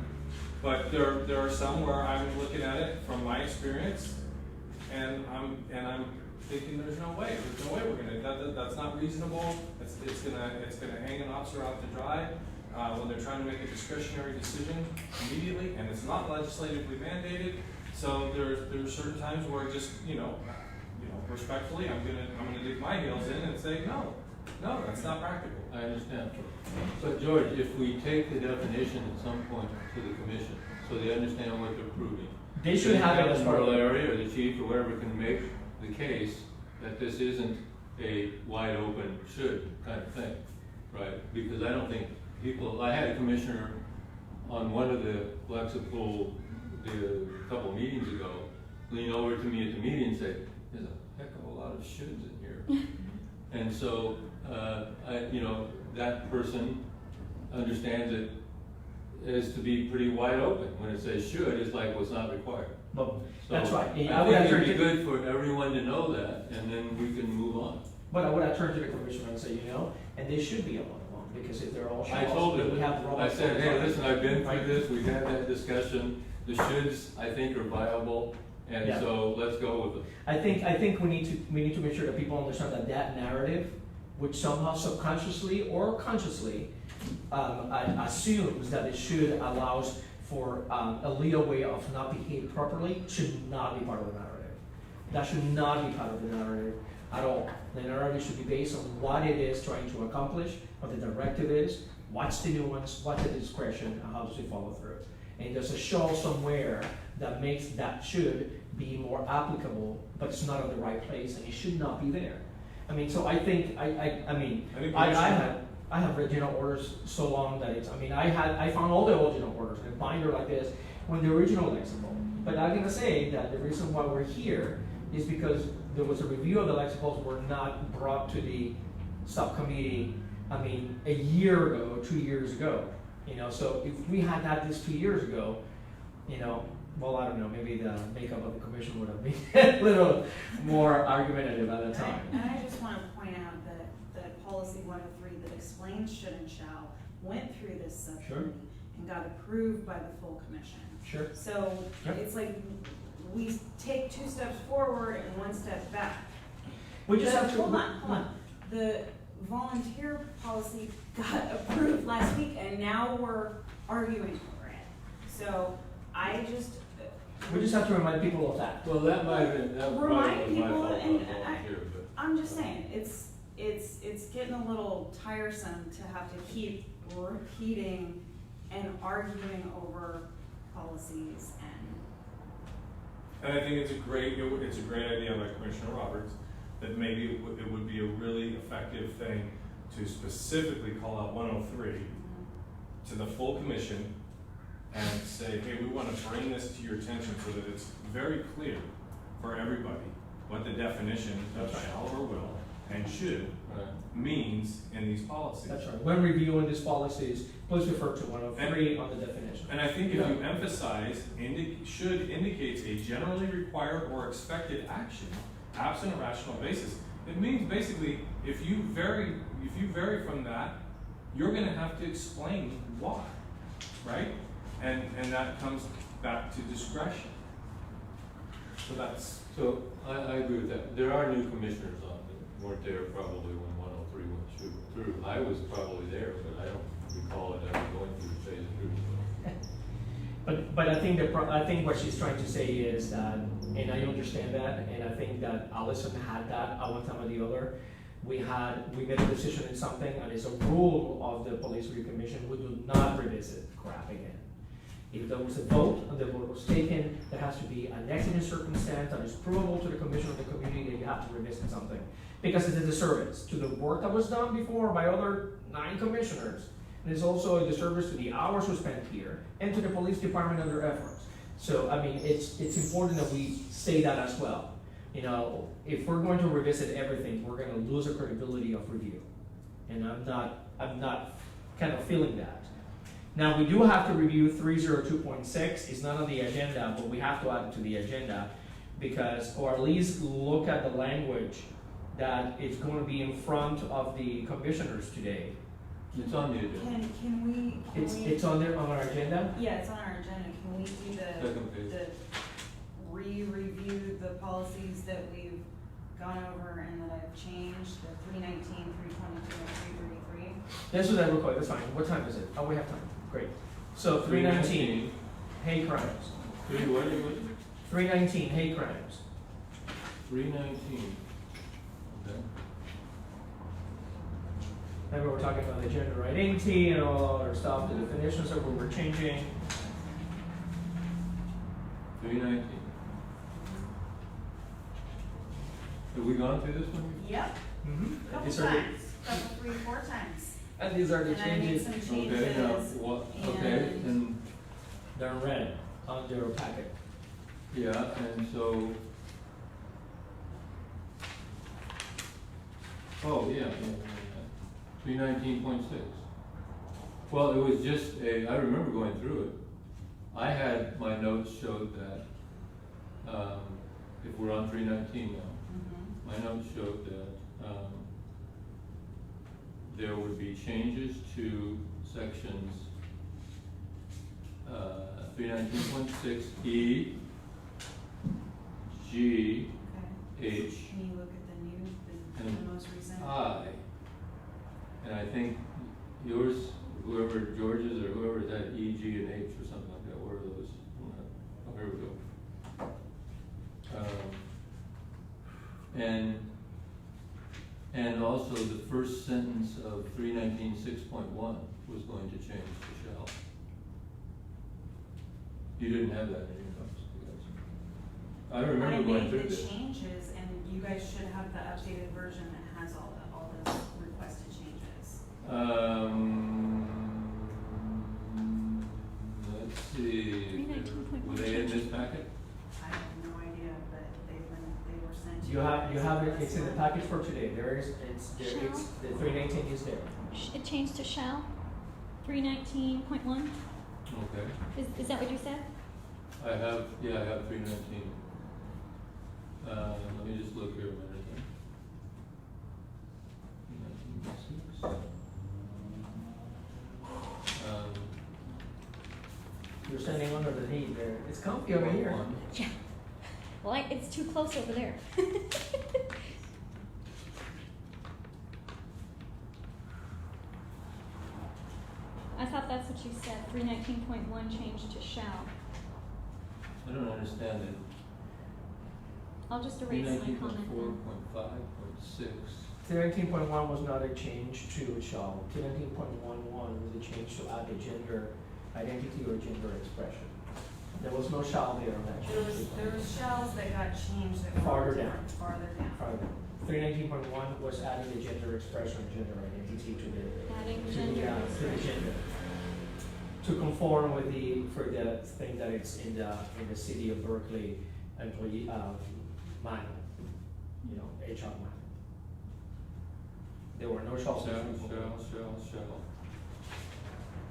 But there are some where I'm looking at it from my experience, and I'm thinking there's no way we're gonna. That's not reasonable. It's gonna hang an officer out to dry when they're trying to make a discretionary decision immediately, and it's not legislatively mandated. So there's certain times where just respectfully, I'm gonna dig my heels in and say no, that's not practical. I understand. But George, if we take the definition at some point to the commission, so they understand what they're proving. they should have it as part of Larry or the chief or whoever can make the case that this isn't a wide open should kind of thing, right? Because I don't think I had a commissioner on one of the Lexipol a couple meetings ago, lean over to me at the meeting and say, there's a heck of a lot of shoulds in here. And so, that person understands it as to be pretty wide open. When it says should, it's like, well, it's not required. But So that's right. I think it'd be good for everyone to know that, and then we can move on. But I would have turned to the commissioner and say, and they should be a one-on-one, because if they're all I shalls, told then him, we have the wrong. I said, hey, listen, I've been through this, we've had that discussion, the shoulds, I think, are viable, and Yeah. so let's go with it. I think we need to make sure that people understand that narrative, which somehow subconsciously or consciously assumes that it should allows for a leeway of not behaving properly, should not be part of the narrative. That should not be part of the narrative at all. The narrative should be based on what it is trying to accomplish, what the directive is, what's the nuance, what's the discretion, and how does it follow through. And there's a show somewhere that makes that should be more applicable, but it's not in the right place, and it should not be there. I mean, so I think, I have read general orders so long that I found all the old general orders in a binder like this when the original Lexipol. But I'm gonna say that the reason why we're here is because there was a review of the Lexipols were not brought to the subcommittee, a year ago, 2 years ago. So if we had had this 2 years ago, well, I don't know, maybe the makeup of the commission would have been a little more argumentative at the time. And I just want to point out that policy 103 that explains should and shall went through this subcommittee and got approved by the full commission. Sure. So Yep. it's like we take 2 steps forward and 1 step back. We just have to. Hold on. The volunteer policy got approved last week, and now we're arguing over it. So We just have to remind people of that. Well, that might have been, that probably Remind was my people, fault, and I was volunteer, but. I'm just saying, it's getting a little tiresome to have to keep repeating and arguing over policies And I think it's a great idea by Commissioner Roberts that maybe it would be a really effective thing to specifically call out 103 to the full commission and say, hey, we want to bring this to your attention so that it's very clear for everybody what the definition of shall or will, and should Right. means in these policies. That's right. When reviewing these policies, please refer to 103 on the definition. And I think if you emphasize should indicates a generally required or expected action absent a rational basis, it means basically if you vary from that, you're going to have to explain why, right? And that comes back to discretion. So that's So I agree with that. There are new commissioners on that weren't there probably when 103 went through. I was probably there, but I don't recall it ever going through the phase through. But I think what she's trying to say is that, and I understand that, and I think that Allison had that at one time or the other. We made a decision in something, and it's a rule of the Police Review Commission, we do not revisit crap again. If there was a vote and the vote was taken, there has to be an exigent circumstance that is provable to the commission or the community that you have to revisit something. Because it's a disservice to the work that was done before by other 9 commissioners. And it's also a disservice to the hours we spent here and to the police department and their efforts. So, I mean, it's important that we say that as well. You know, if we're going to revisit everything, we're going to lose the credibility of review. And I'm not kind of feeling that. Now, we do have to review 302.6. It's not on the agenda, but we have to add it to the agenda because, or at least look at the language that it's going to be in front of the commissioners today. It's on the agenda. Can we? It's on there on our agenda? Yeah, it's on our agenda. Can we do Second page. the re-review the policies that we've gone over and that I've changed, the 319, 322, and 333? That's what I require, that's fine. What time is it? Oh, we have time. Great. So 319, hate crimes. 319, hate crimes. 319. Okay. Remember, we're talking about the gender identity and all other stuff, the definitions that we were changing. 319. Have we gone through this one? Yep, couple These are the, times, couple, 3, 4 times. and these are the And I made changes. some Okay, changes. now, what, okay, and, They're red on your packet. yeah, and so. Oh, yeah. 319.6. Well, it was just I remember going through it. I had, my notes showed that, if we're on 319 now, my notes showed that, there would be changes to sections, 319.6 E, G, Okay. H, Can you look at the And most recent? I. And I think yours, whoever George's or whoever's at E, G, and H or something like that, where are those? Oh, here we go. And also the first sentence of 319.6.1 was going to change to shall. You didn't have that in your notes, you guys. I remember going through I made the this. changes, and you guys should have the updated version that has all those requested changes. Let's see. 319.1 Were they in this packet? I have no idea, but they were sent to You have guys. it, it's in the package for today. It's, the 319 is there. It changed to shall, 319.1. Okay. Is that what you said? I have 319. Let me just look here a minute. 319.6. You're standing under the heat there. It's comfy over here. One. Yeah. Well, it's too close over there. I thought that's what you said. 319.1 changed to shall. I don't understand it. I'll just erase my comment then. 319.4.5.6. 319.1 was not a change to shall. 319.11 was a change to add the gender identity or gender expression. There was no shall there on that change. There was shells that got changed that were Farther down. Farther down. Farther. 319.1 was adding the gender expression, gender identity to the Adding to gender the expression. gender. To conform with for the thing that it's in the city of Berkeley employee manual, HR manual. There were no shall. Shall.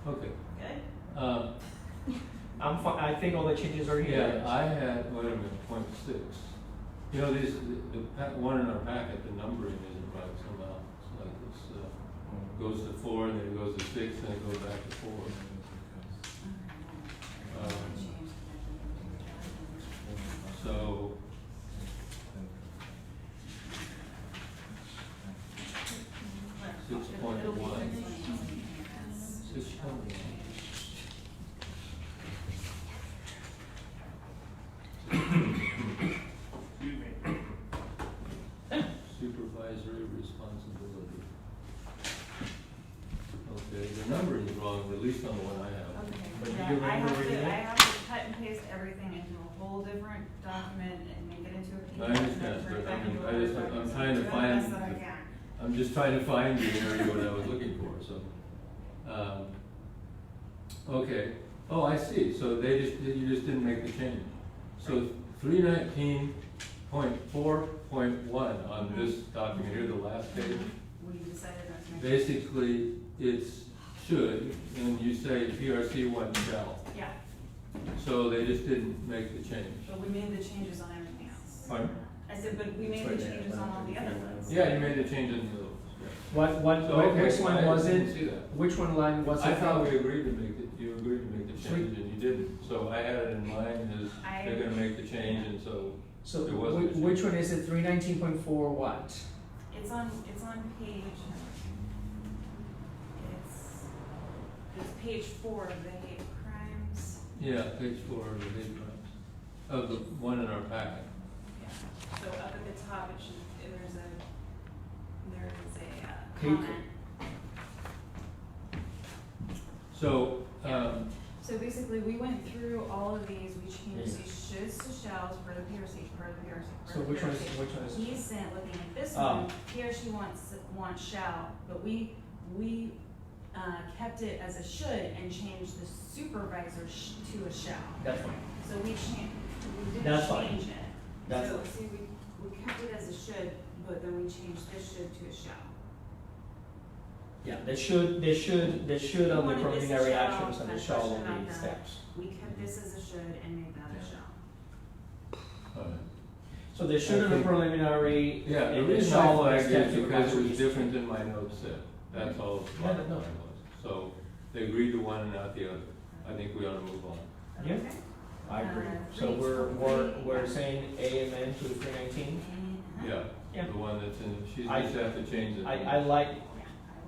Okay. Good? I'm fine, I think all the changes are here. Yeah, I had, wait a minute, point 6. You know, the one in our packet, the numbering isn't right somehow. It's like this, goes to 4, and then it goes to 6, and it goes back to 4. So, It'll be 6.1. yes. 6.1. Supervisory responsibility. Okay, the numbering is wrong, at least on the one I have. Okay, But do yeah, you I remember have reading to, it? I have to cut and paste everything into a whole different document and make it into a PDF. I and then understand, turn it but back I mean, into a I Word just, document. I'm So trying to do the find, best that I can. I'm just trying to find the area what I was looking for, so. Okay, oh, I see, so you just didn't make the change. So 319.4.1 on this document here, the last page, We decided not to make. basically it's should, and you say PRC 1 shall. Yeah, So they just didn't make the change. but we made the changes on everything else. Pardon? I said, but we made the changes on all the other ones. Yeah, you made the change in the middle. So, okay, Which one was I didn't it? see that. Which one line was it? I thought we agreed to make it, you agreed to make the Three. change and you didn't. So I had it in mind as they're gonna make the change and so, So It wasn't a change. which one is it, 319.4 what? It's on page, it's page 4 of the hate crimes. yeah, page 4 of the hate crimes, of the one in our packet. Yeah, so up at the top, it should, there's a Hate- comment. So, So basically, we went through all of these, we changed Yeah. these shoulds to shalls for the PRC, per the PRC, per So the which one is, PRC. which one is? He's saying, looking at this Ah. one, PRC wants shall, but we kept it as a should and changed the supervisor to a shall. That's fine. So we didn't That's fine. change it. That's So, fine. see, we kept it as a should, but then we changed this should to a shall. Yeah, they should on the wanted this preliminary shall, actions and the and shall question on about the that. steps. We kept this as a should and made that a shall. alright. So they should on the think- preliminary. Yeah, the and the reason shall I on the flagged steps it because it was supervisory. different than my notes said. That's all. Yeah, no. mine was. So they agreed to one and not the other. I think we ought to move on. Yeah. Okay? I agree. Uh, So three- we're saying amen to 319? Yeah, Yeah. the one that's in, she I- just have to change it. I like, Yeah, I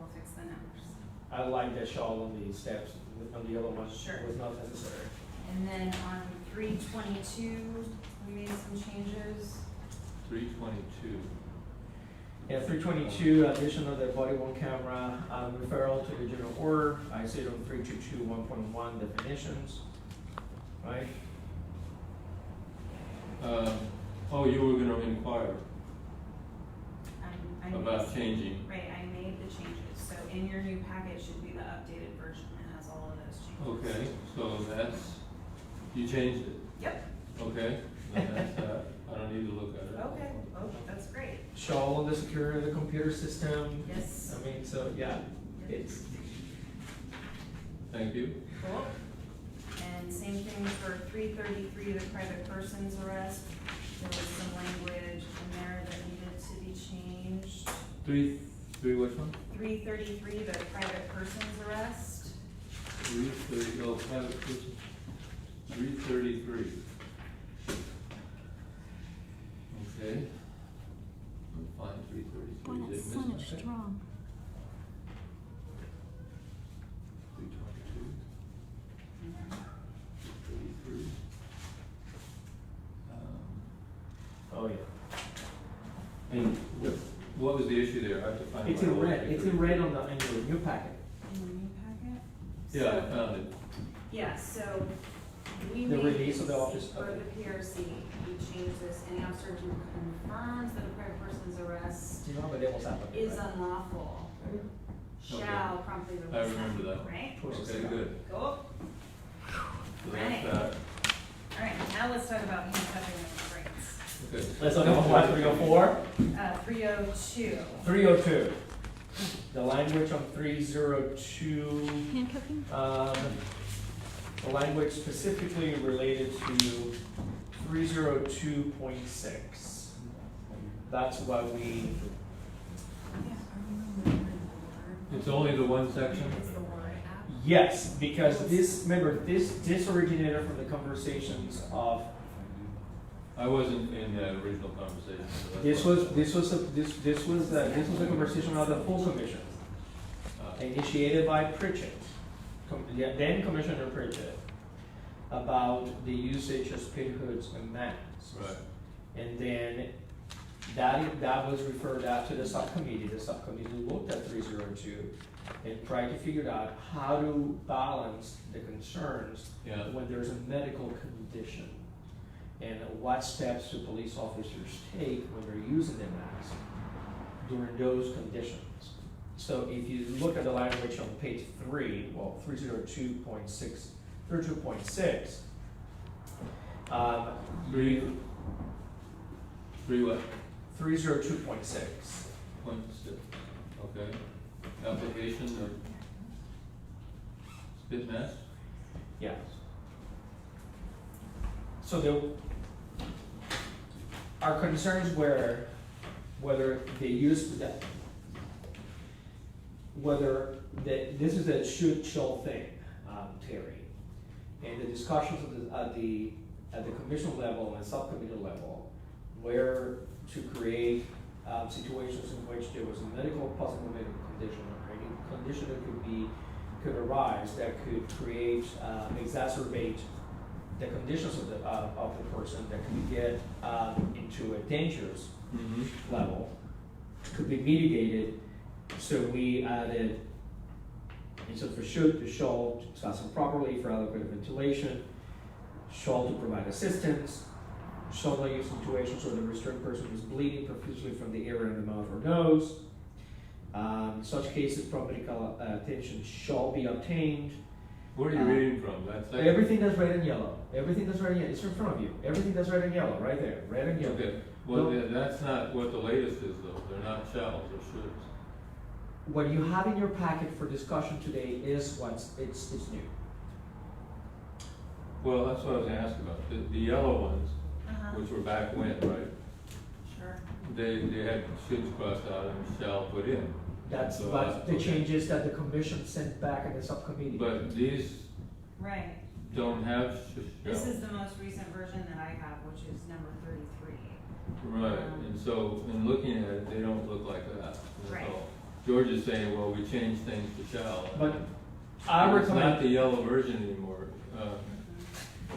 will fix the numbers. I like the shall on the steps, on the other one Sure. was not necessary. And then on 322, we made some changes. 322. Yeah, 322, addition of the body worn camera, referral to the general order, I see it on 322 1.1 definitions, right? Oh, you were gonna inquire I made about some- changing. Right, I made the changes, so in your new packet should be the updated version, it has all of those changes. Okay, so that's, you changed it. Yep, Okay, then that's that. I don't need to look at it. okay, oh, that's great, Shall on the security of the computer system. yes, I mean, so, yeah, it's, Thank you. cool. And same thing for 333, the private person's arrest, there was some language in there that needed to be changed. Three, which one? 333, the private person's arrest. 330, oh, private person. 333. Okay. I'll find 333. When Did I it's miss finished something? wrong. 322. 333. oh yeah. And what was the issue there? I have to find. It's my in old red, it's in red on the, in your new packet. In the new packet? Yeah, I So- found it. Yeah, so we The made release of the this office, for okay. the PRC, we changed this, any officer who confirms that a private person's arrest Do you know how devil's advocate, is right? unlawful, shall promptly release I them. remember that one. Right? Okay, good. Go. So Right. that's that. Alright, now let's talk about handcuffing and restraints. Okay. Let's talk about what, 304? 302. 302. the language on 302, Handcuffing? the language specifically related to 302.6. That's what we, It's only the one section? yes, because this, remember, this originated from the conversations of, I wasn't in the original conversation. So that's this why- was a conversation of the full commission, initiated by Pritchett, then Commissioner Pritchett, about the usage of spit hoods and masks. Right. And then that was referred out to the subcommittee. The subcommittee looked at 302 and tried to figure out how to balance the concerns Yeah. when there's a medical condition, and what steps do police officers take when they're using the mask during those conditions. So if you look at the language on page 3, well, 302.6, 32.6, Three what? 302.6. Point six. Okay. Application of spit mask? Yeah. So our concerns were whether they used that, this is a shall thing, Terry. And the discussions at the commission level and the subcommittee level were to create situations in which there was a possible medical condition or any condition that could arise that could create, exacerbate the conditions of the person that could get into a dangerous Mm-hmm. level, could be mitigated. So we added, instead of should, to shall, to fasten properly for adequate ventilation, shall to provide assistance, shall not use situations where the restrained person is bleeding profusely from the ear and the mouth or nose. In such cases, proper medical attention shall be obtained. Where are you reading from? That's like. Everything that's red and yellow, everything that's red and yellow, it's in front of you. Everything that's red and yellow, right there, red and yellow. Okay, well, No. that's not what the latest is though, they're not shalls or shoulds. What you have in your packet for discussion today is it's new. Well, that's what I was gonna ask about, the yellow ones, Uh-huh. which were back when, right? Sure. They had shoulds crossed out and shall put in. That's So, but the okay. changes that the commission sent back in the subcommittee. But these Right. don't have This shall. is the most recent version that I have, which is number 33. Right, and so, in looking at it, they don't look like that. That's Right. all. George is saying, well, we changed things to shall. But It's our not recommend, the yellow version anymore.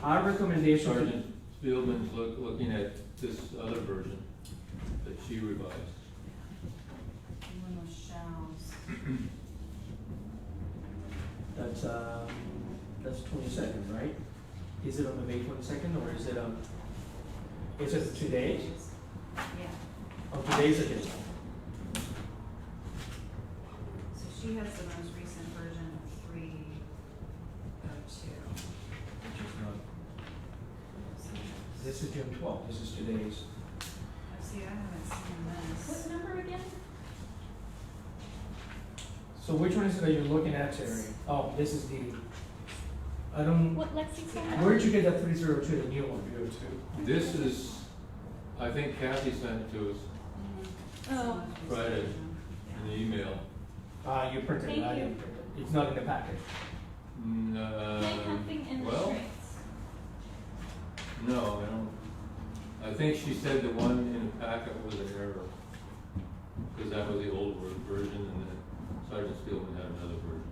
our recommendation, Sergeant Spielman's looking at this other version that she revised. One was shells. that's 22nd, right? Is it on the May 22nd or is it today? Yeah. Oh, today's agenda. So she has the most recent version of 302. This is June 12th, this is today's. See, I haven't seen What this. number again? So which one is it that you're looking at, Terry? Oh, this is I don't, What Lexipol? where did you get that 302, the new one? This is, I think Kathy sent it to us Oh. Friday in the email. You printed it, Thank I you. didn't print it. It's not in the packet. Handcuffing and Well, restraints. no, I don't. I think she said the one in the packet was an error. Because that was the old version and then Sergeant Spielman had another version.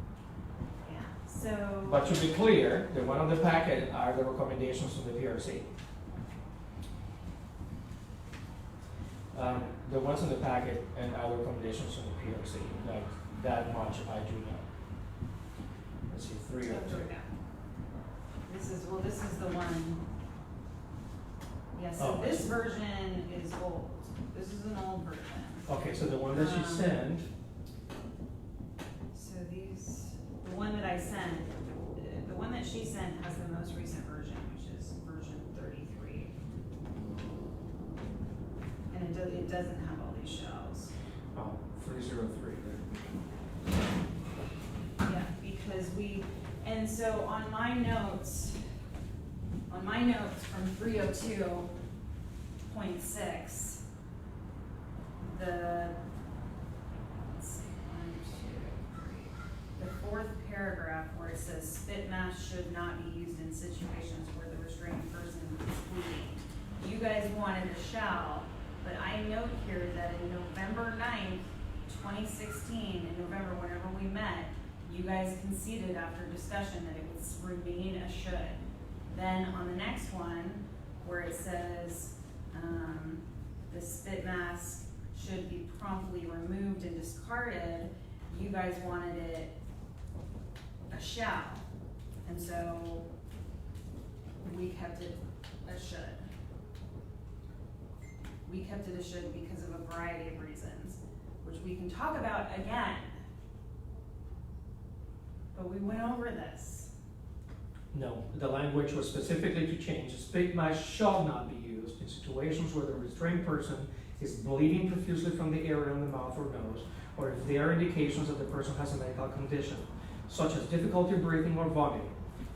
Yeah, so. But to be clear, the one on the packet are the recommendations from the PRC. The ones on the packet and our recommendations from the PRC, like that much I do know. Let's see, 302. This is the one. Yeah, so Oh, I this see. version is old. This is an old version. Okay, so the one that you sent, So the one that I sent, the one that she sent has the most recent version, which is version 33. And it doesn't have all these shells. 303. Yeah, because and so on my notes from 302.6, let's see, 1, 2, 3, the fourth paragraph where it says spit masks should not be used in situations where the restraining person is bleeding. You guys wanted a shall, but I note here that in November 9th, 2016, in November, whenever we met, you guys conceded after discussion that it would remain a should. Then on the next one, where it says, the spit mask should be promptly removed and discarded, you guys wanted it a shall. And so we kept it a should. We kept it a should because of a variety of reasons, which we can talk about again. But we went over this. No, the language was specifically to change. Spit mask shall not be used in situations where the restrained person is bleeding profusely from the area of the mouth or nose, or if there are indications that the person has a medical condition, such as difficulty breathing or vomiting.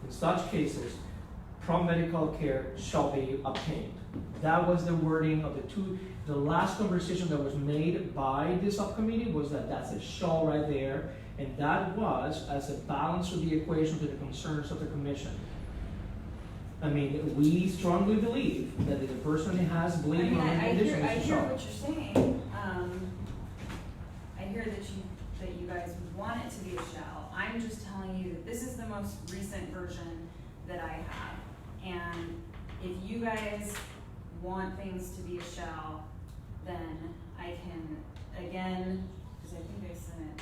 In such cases, prompt medical care shall be obtained. That was the wording of the last conversation that was made by the subcommittee was that's a shall right there, and that was as a balance of the equation to the concerns of the commission. I mean, we strongly believe that if a person has bleeding or I condition, hear it's a shall. what you're saying. I hear that you guys want it to be a shall. I'm just telling you that this is the most recent version that I have. And if you guys want things to be a shall, then I can, again, because I think I sent it,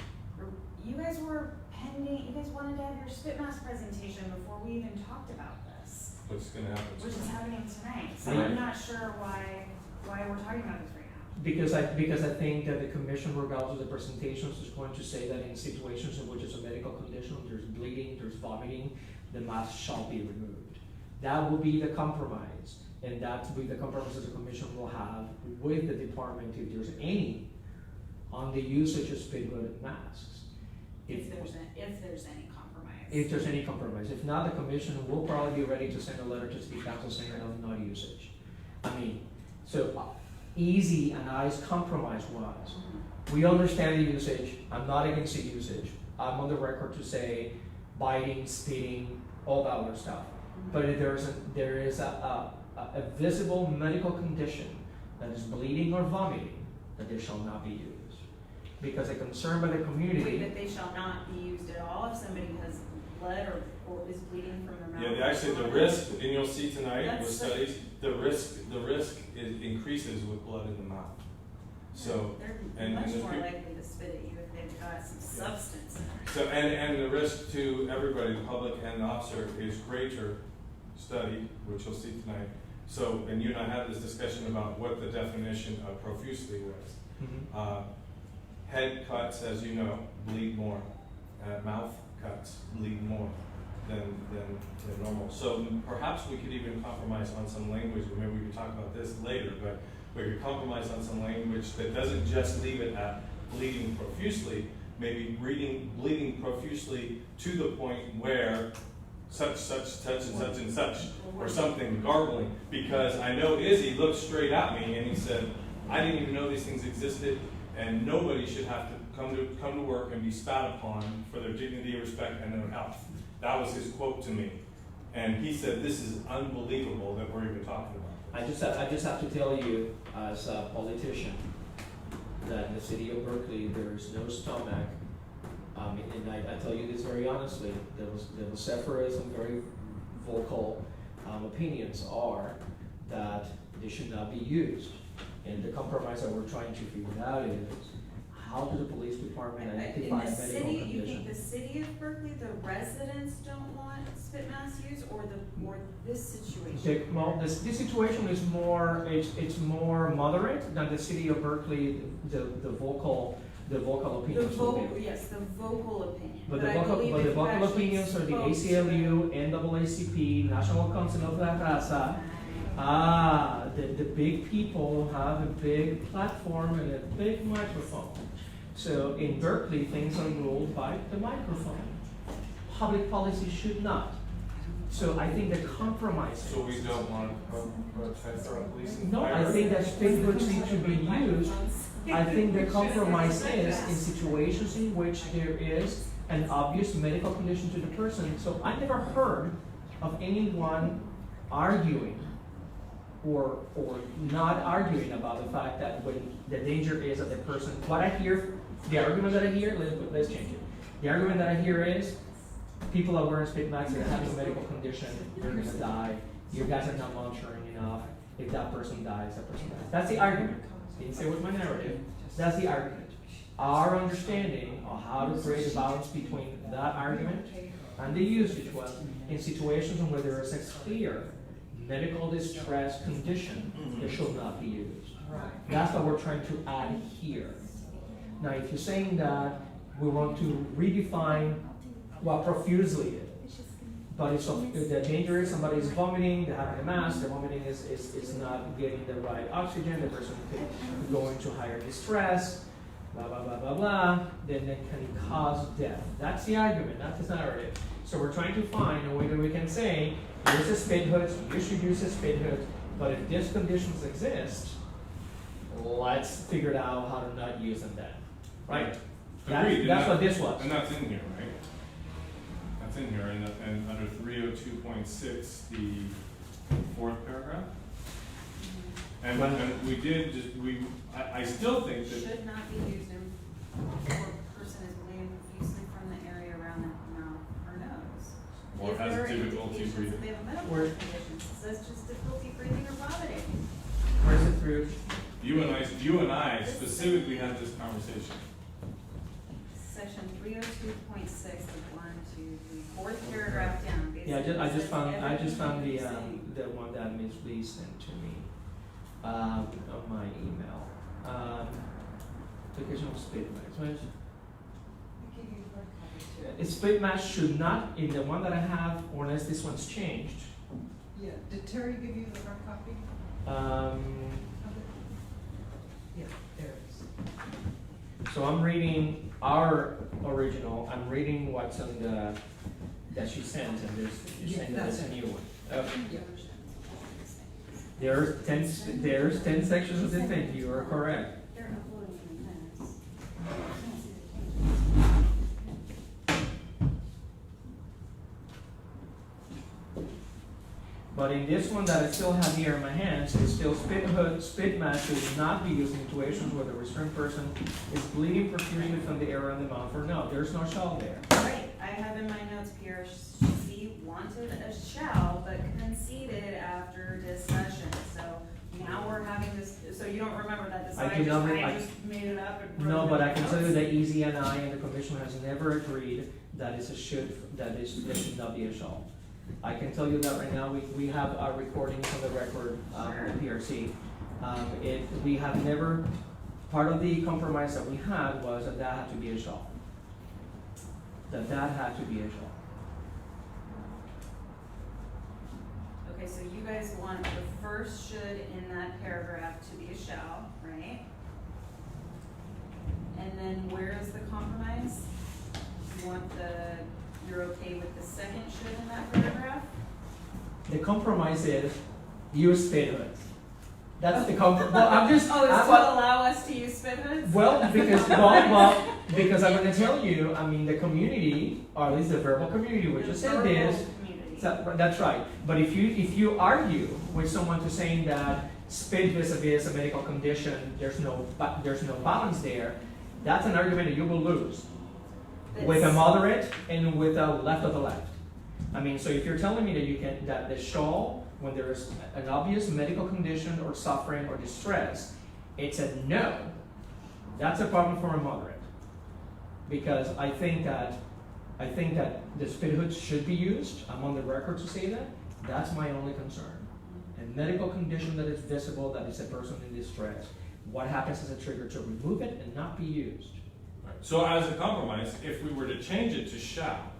you guys were pending, you guys wanted to have your spit mask presentation before we even talked about this, What's gonna happen? which is happening tonight. So Right. I'm not sure why we're talking about this right now. Because I think that the commission, regardless of the presentations, is going to say that in situations in which it's a medical condition, there's bleeding, there's vomiting, the mask shall be removed. That will be the compromise, and that will be the compromise that the commission will have with the department if there's any on the usage of spit-coated masks. If there's any compromise. If there's any compromise. If not, the commission will probably be ready to send a letter to city council saying no usage. I mean, so easy and nice compromise was, we understand the usage, I'm not against the usage, I'm on the record to say biting, spitting, all that other stuff. But if there is a visible medical condition that is bleeding or vomiting, that they shall not be used. Because a concern by the community. Wait, that they shall not be used at all if somebody has blood or is bleeding from their mouth? Yeah, actually, the risk, and you'll see tonight That's with studies, the risk increases with blood in the mouth. So, they're and much there's more peop- likely to spit at you if they've got some substance in it. So, and the risk to everybody, the public and the officer, is greater study, which you'll see tonight. So, and you and I had this discussion about what the definition of profusely was. Head cuts, as you know, bleed more. Mouth cuts bleed more than normal. So perhaps we could even compromise on some language, or maybe we could talk about this later, but we could compromise on some language that doesn't just leave it at bleeding profusely, maybe bleeding profusely to the point where such and such, or something garbling. Because I know Izzy looked straight at me and he said, I didn't even know these things existed, and nobody should have to come to work and be spat upon for their dignity, respect, and their health. That was his quote to me. And he said, this is unbelievable that we're even talking about this. I just have to tell you, as a politician, that in the city of Berkeley, there is no stomach. And I tell you this very honestly, the vociferous and very vocal opinions are that they should not be used. And the compromise that we're trying to figure out is, how does the police department identify a medical condition? You think the city of Berkeley, the residents don't want spit masks used, or this situation? Well, this situation is more, it's more moderate than the city of Berkeley, the vocal opinions. Yes, the vocal opinion. But the I vocal believe if you actually opinions are the spoke to ACLU, NAACP, National Council of La Raza. The big people have a big platform and a big microphone. So in Berkeley, things are ruled by the microphone. Public policy should not. So I think the compromise. So we don't want to protect our police and No, I fire? think that spit hoods need to be used. I think the compromise is in situations in which there is an obvious medical condition to the person. So I never heard of anyone arguing or not arguing about the fact that when the danger is that the person, what I hear, the argument that I hear, let's change it. The argument that I hear is people are wearing spit masks, they're having a medical condition, they're gonna die, you guys are not monitoring enough, if that person dies, that person dies. That's the argument. Didn't say it was my narrative. That's the argument. Our understanding of how to create a balance between that argument and the usage was in situations where there is a clear medical distress condition, it should not be used. That's what we're trying to add here. Now, if you're saying that we want to redefine what profusely is, but if the danger is somebody is vomiting, they're having a mask, the vomiting is not getting the right oxygen, the person could go into higher distress, blah, blah, blah, blah, blah, then it can cause death. That's the argument, that's the narrative. So we're trying to find a way that we can say, here's a spit hood, you should use a spit hood, but if these conditions exist, let's figure out how to not use them then, right? Agreed. That's what this was. And that's in here, right? That's in here, and under 302.6, the fourth paragraph. And we did, I still think that. Should not be used in, or a person is bleeding profusely from the area around the mouth or nose. Or If has there are difficulty indications breathing. that they have a medical Where- condition, it says just difficulty breathing or vomiting. Where's it through? You and I specifically had this conversation. Section 302.6 of 1, 2, 3, fourth paragraph down. Yeah, I just found Basically, the one that Ms. Lee sent to me on my email. Application of split mask. Split mask should not, in the one that I have, or unless this one's changed. Yeah, did Terry give you the hard copy? Yeah, there it is. So I'm reading our original. I'm reading what's on the that she sent, and you're saying that there's a new one. Okay. Yeah. There's 10 sections of the thing. You are correct. They're uploading in minutes. But in this one that I still have here in my hands, it's still spit mask should not be used in situations where the restrained person is bleeding profusely from the area in the mouth or no. There's no shall there. Right, I have in my notes, PRC wanted a shall, but conceded after discussion. So now we're having this, so you don't remember that discussion? I just made it up and wrote No, it but in I can my tell you notes. that Easy and I and the commission has never agreed that it's a should, that it should not be a shall. I can tell you that right now, we have our recordings on the record, with PRC. We have never, part of the compromise that we had was that that had to be a shall. That had to be a shall. Okay, so you guys want the first should in that paragraph to be a shall, right? And then where is the compromise? You want you're okay with the second should in that paragraph? The compromise is use spit hoods. That's the compromise. Well, I'm just. Oh, it's to allow us to use spit hoods? Well, because I'm going to tell you, I mean, the community, or at least the verbal community, which just said this. That's right. But if you argue with someone to saying that spit vis-a-vis a medical condition, there's no balance there, that's an argument that you will lose. With a moderate and with a left of the left. I mean, so if you're telling me that the shall, when there is an obvious medical condition or suffering or distress, it's a no, that's a problem for a moderate. Because I think that the spit hoods should be used. I'm on the record to say that. That's my only concern. A medical condition that is visible, that is a person in distress. What happens as a trigger to remove it and not be used? So as a compromise, if we were to change it to shall,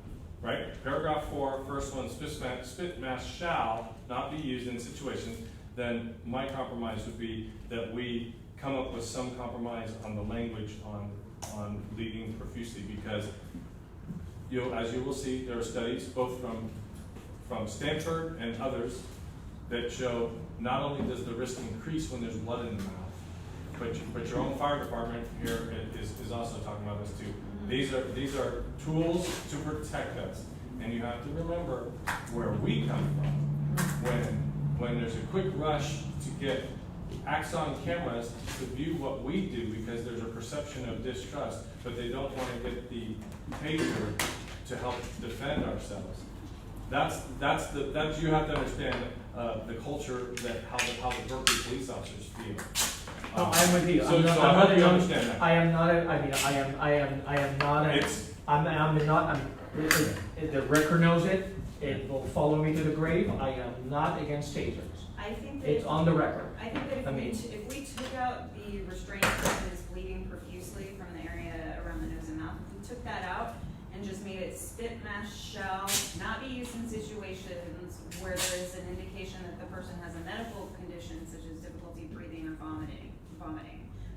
right? Paragraph 4, first one, spit mask shall not be used in situations, then my compromise would be that we come up with some compromise on the language on on bleeding profusely, because as you will see, there are studies both from Stanford and others that show not only does the risk increase when there's blood in the mouth, but your own fire department here is also talking about this too. These are tools to protect us, and you have to remember where we come from. When there's a quick rush to get Axon cameras to view what we do because there's a perception of distrust, but they don't want to get the pager to help defend ourselves. That's you have to understand the culture that how the Berkeley police officers feel. No, I'm with you. So I'm not, I I'm hope not, you understand that. I am not. The record knows it. It will follow me to the grave. I am not against tasers. I think that It's on the record. I think that if we took out the restraint that is bleeding profusely from the area around the nose and mouth, if we took that out and just made it spit, mask, shall not be used in situations where there is an indication that the person has a medical condition such as difficulty breathing or vomiting.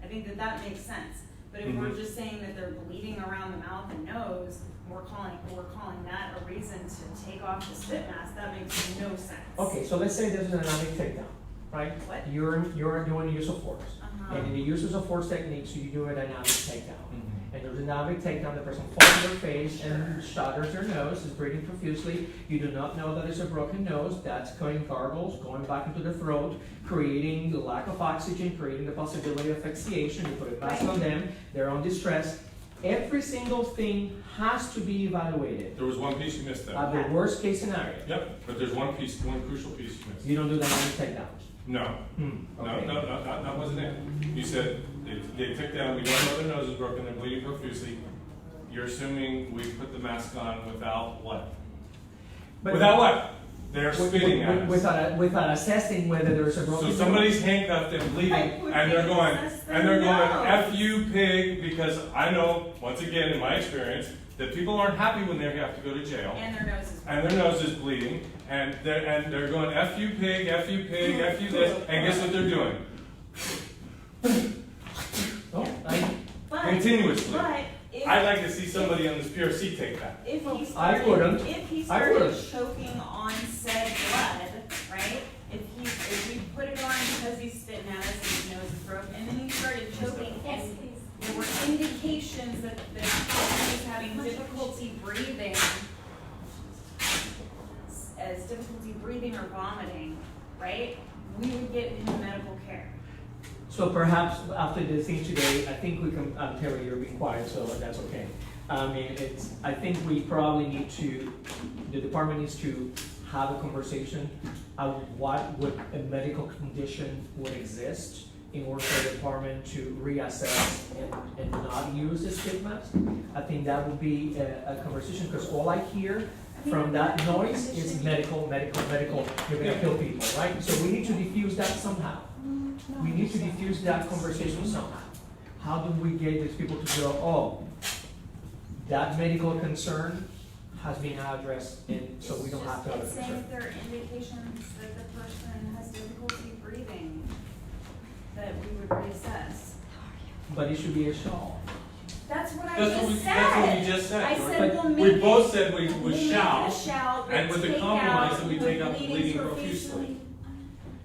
I think that makes sense. But if we're just saying that they're bleeding around the mouth and nose, we're calling that a reason to take off the spit mask, that makes no sense. Okay, so let's say there's an dynamic takedown, right? What? You're doing use of force. And in the use of force techniques, you do a dynamic takedown. And there's a dynamic takedown, the person falls on their face and shudders their nose, is breathing profusely. You do not know that it's a broken nose, that's going gargles, going back into the throat, creating the lack of oxygen, creating the possibility of asphyxiation. You put a mask on them, they're on distress. Every single thing has to be evaluated. There was one piece you missed there. At the worst case scenario. Yep, but there's one crucial piece you missed. You don't do dynamic takedowns. No. Okay. No, that wasn't it. You said they took down, we don't know their nose is broken, they're bleeding profusely. You're assuming we put the mask on without what? Without what? They're spitting at us. Without assessing whether there's a broken So nose. somebody's handcuffed and bleeding, and they're going, F you pig, because I know, once again, in my experience, that people aren't happy when they have to go to jail. And their nose is bleeding, and they're going, F you pig, F you pig, F you this, and guess what they're doing? Continuously. But I'd like to see somebody on this PRC take that. if he I wouldn't. choking on said blood, right? If we put it on because he's spitting at us and his nose is broken, and then he started choking, Yes, and please. there were indications that he was having difficulty breathing, as difficulty breathing or vomiting, right? We would get him medical care. So perhaps after the thing today, I think we can, Terry, you're being quiet, so that's okay. I think we probably need to, the department needs to have a conversation of what would a medical condition would exist in order for the department to reassess and not use the spit mask. I think that would be a conversation, because all I hear from that noise is medical, you're gonna kill people, right? So we need to diffuse that somehow. We need to diffuse that conversation somehow. How do we get these people to go, oh, that medical concern has been addressed, and so we don't have to have a It's saying concern. if there are indications that the person has difficulty breathing, that we would reassess. But it should be a shawl. That's what I That's just what we said. just said. I George. said we'll make We it- both said we we'll make it shall, a shall, but and with the take compromise out that we the take out the bleeding profusely. profusely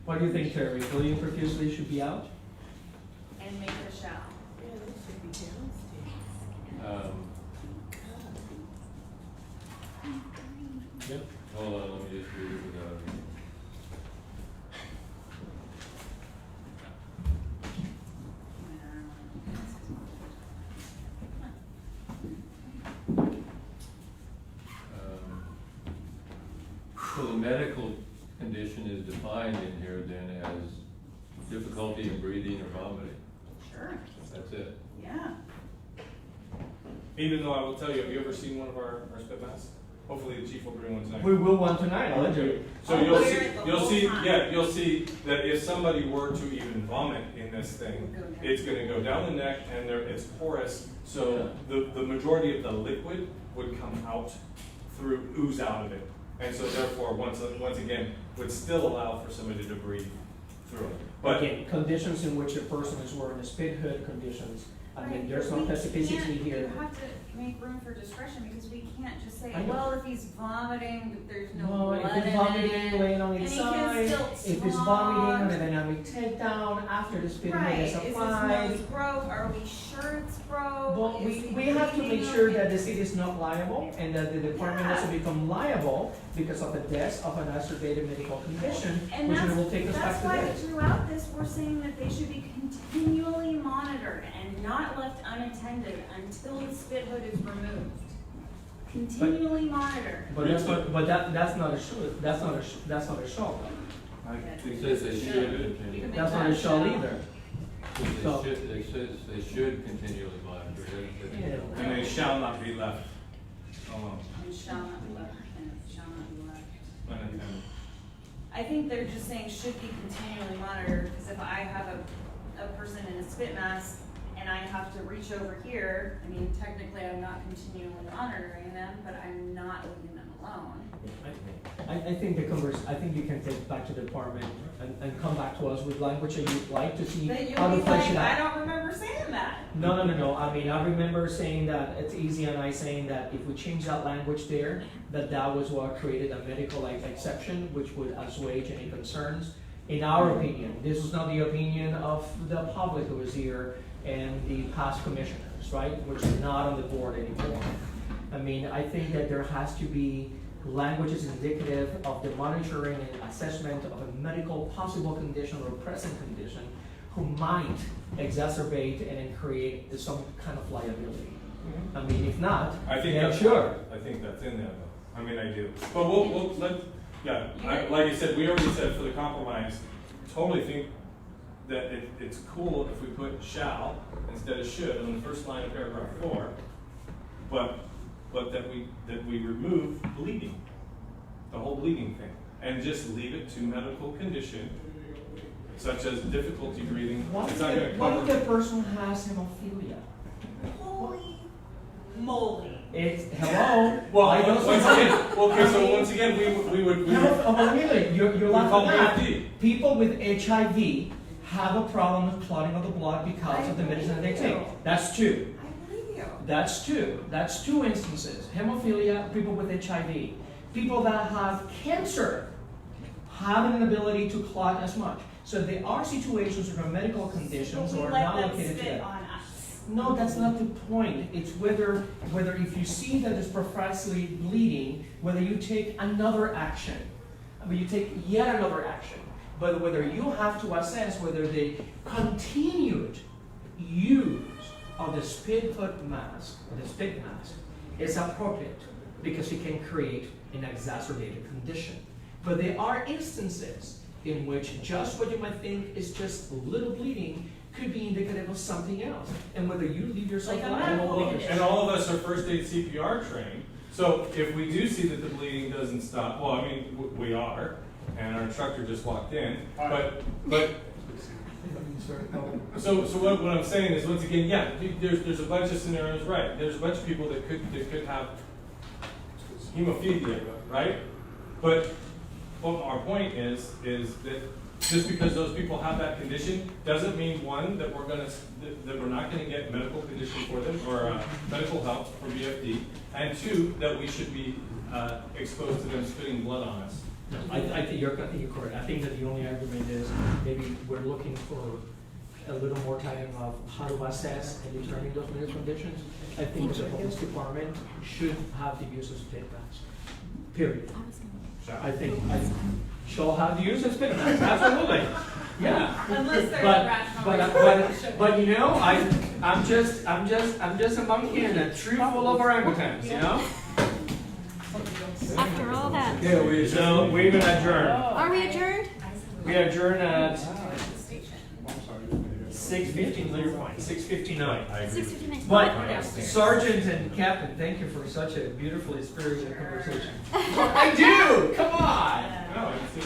What do you think, Terry? Bleeding profusely should be out? and make it a shall. Yep. Hold on, let me just read it without. So the medical condition is defined in here then as difficulty in breathing or vomiting. Sure, That's it. yeah. Even though I will tell you, have you ever seen one of our spit masks? Hopefully the chief will bring one tonight. We will want tonight, I'll let you. So I'll you'll wear see, it the you'll whole see, time. yeah, you'll see that if somebody were to even vomit in this thing, it's gonna go down the neck and it's porous, so the majority of the liquid would come out ooze out of it. And so therefore, once again, would still allow for somebody to breathe through it. But Again, conditions in which a person is wearing a spit hood conditions, I mean, Right, there's but no we specificity can't- here. You have to make room for discretion because we can't just say, I know. well, if he's vomiting, but there's no No, blood if in it's vomiting, it. laying on and its he can side, still if it's vomiting on a talk. dynamic takedown after the spit hood Right, is is his applied. nose broke? Are we sure it's broke? But Is he we have to make bleeding? sure that the city is not liable and that the department Yeah. doesn't become liable because of the death of an exacerbated medical condition, And which that's, will take us back that's to why this. throughout this, we're saying that they should be continually monitored and not left unattended until the spit hood is removed. Continually monitored. But that's not a should, that's not a shall. I It think says they should. should You continue. can make That's not a that shall shall. either. It So- says they should continually monitor it. Yeah. and they shall not be left alone, And shall not be left, and shall not be left. unattended. I think they're just saying should be continually monitored, because if I have a person in a spit mask and I have to reach over here, I mean, technically I'm not continually monitoring them, but I'm not leaving them alone. I think I think you can take it back to the department and come back to us with language that you'd like to see But you'll how to be flesh like, it I out. don't remember saying that. No, I mean, I remember saying that it's easy and I saying that if we change that language there, that was what created a medical like exception, which would assuage any concerns. In our opinion, this is not the opinion of the public who was here and the past commissioners, right, which are not on the board anymore. I mean, I think that there has to be languages indicative of the monitoring and assessment of a medical possible condition or present condition who might exacerbate and then create some kind of liability. I mean, if not, I think then that's, sure. I think that's in there though, I mean, I do, but like you said, we already said for the compromise, totally think that it's cool if we put shall instead of should on the first line of paragraph 4, but that we remove bleeding, the whole bleeding thing, and just leave it to medical condition, such as difficulty breathing. What It's if not the, gonna what cover. if the person has hemophilia? Holy moly. It's, hello? Well, I don't once know. again, okay, so once again, we would Hemophilia, you're we call laughing at. BFD. People with HIV have a problem with clotting of the blood because of the medicine that they take. That's two. I believe you. That's two. That's two instances. Hemophilia, people with HIV. People that have cancer have an inability to clot as much. So there are situations where medical conditions But we are let not them located to spit that. on us. No, that's not the point. It's whether if you see that it's profusely bleeding, whether you take another action. I mean, you take yet another action. But whether you have to assess whether the continued use of the spit hood mask, or the spit mask, is appropriate because it can create an exacerbated condition. But there are instances in which just what you might think is just a little bleeding could be indicative of something else. And whether you leave yourself Like a liable medical or condition. And all of us are first aid CPR trained, so if we do see that the bleeding doesn't stop, well, I mean, we are, and our instructor just walked in, but, so what I'm saying is, once again, yeah, there's a bunch of scenarios, right, there's a bunch of people that could have hemophilia, right? But our point is that just because those people have that condition doesn't mean, one, that we're not gonna get medical condition for them, or medical help for BFD, and two, that we should be exposed to them spitting blood on us. I think you're correct. I think that the only argument is maybe we're looking for a little more time of how to assess and determine those medical conditions. I think that the police department should have the use of spit mask. Period. I think shall have the use of spit mask. Absolutely. Yeah. Unless there's a rational. But you know, I'm just a monkey in a tree full of orangutans. You know. After all that, So we're gonna adjourn. are we adjourned? We adjourn at 6:15. 6:59. 6:59. But Sergeant and Captain, thank you for such a beautifully spirited conversation. I do. Come on. No, it's-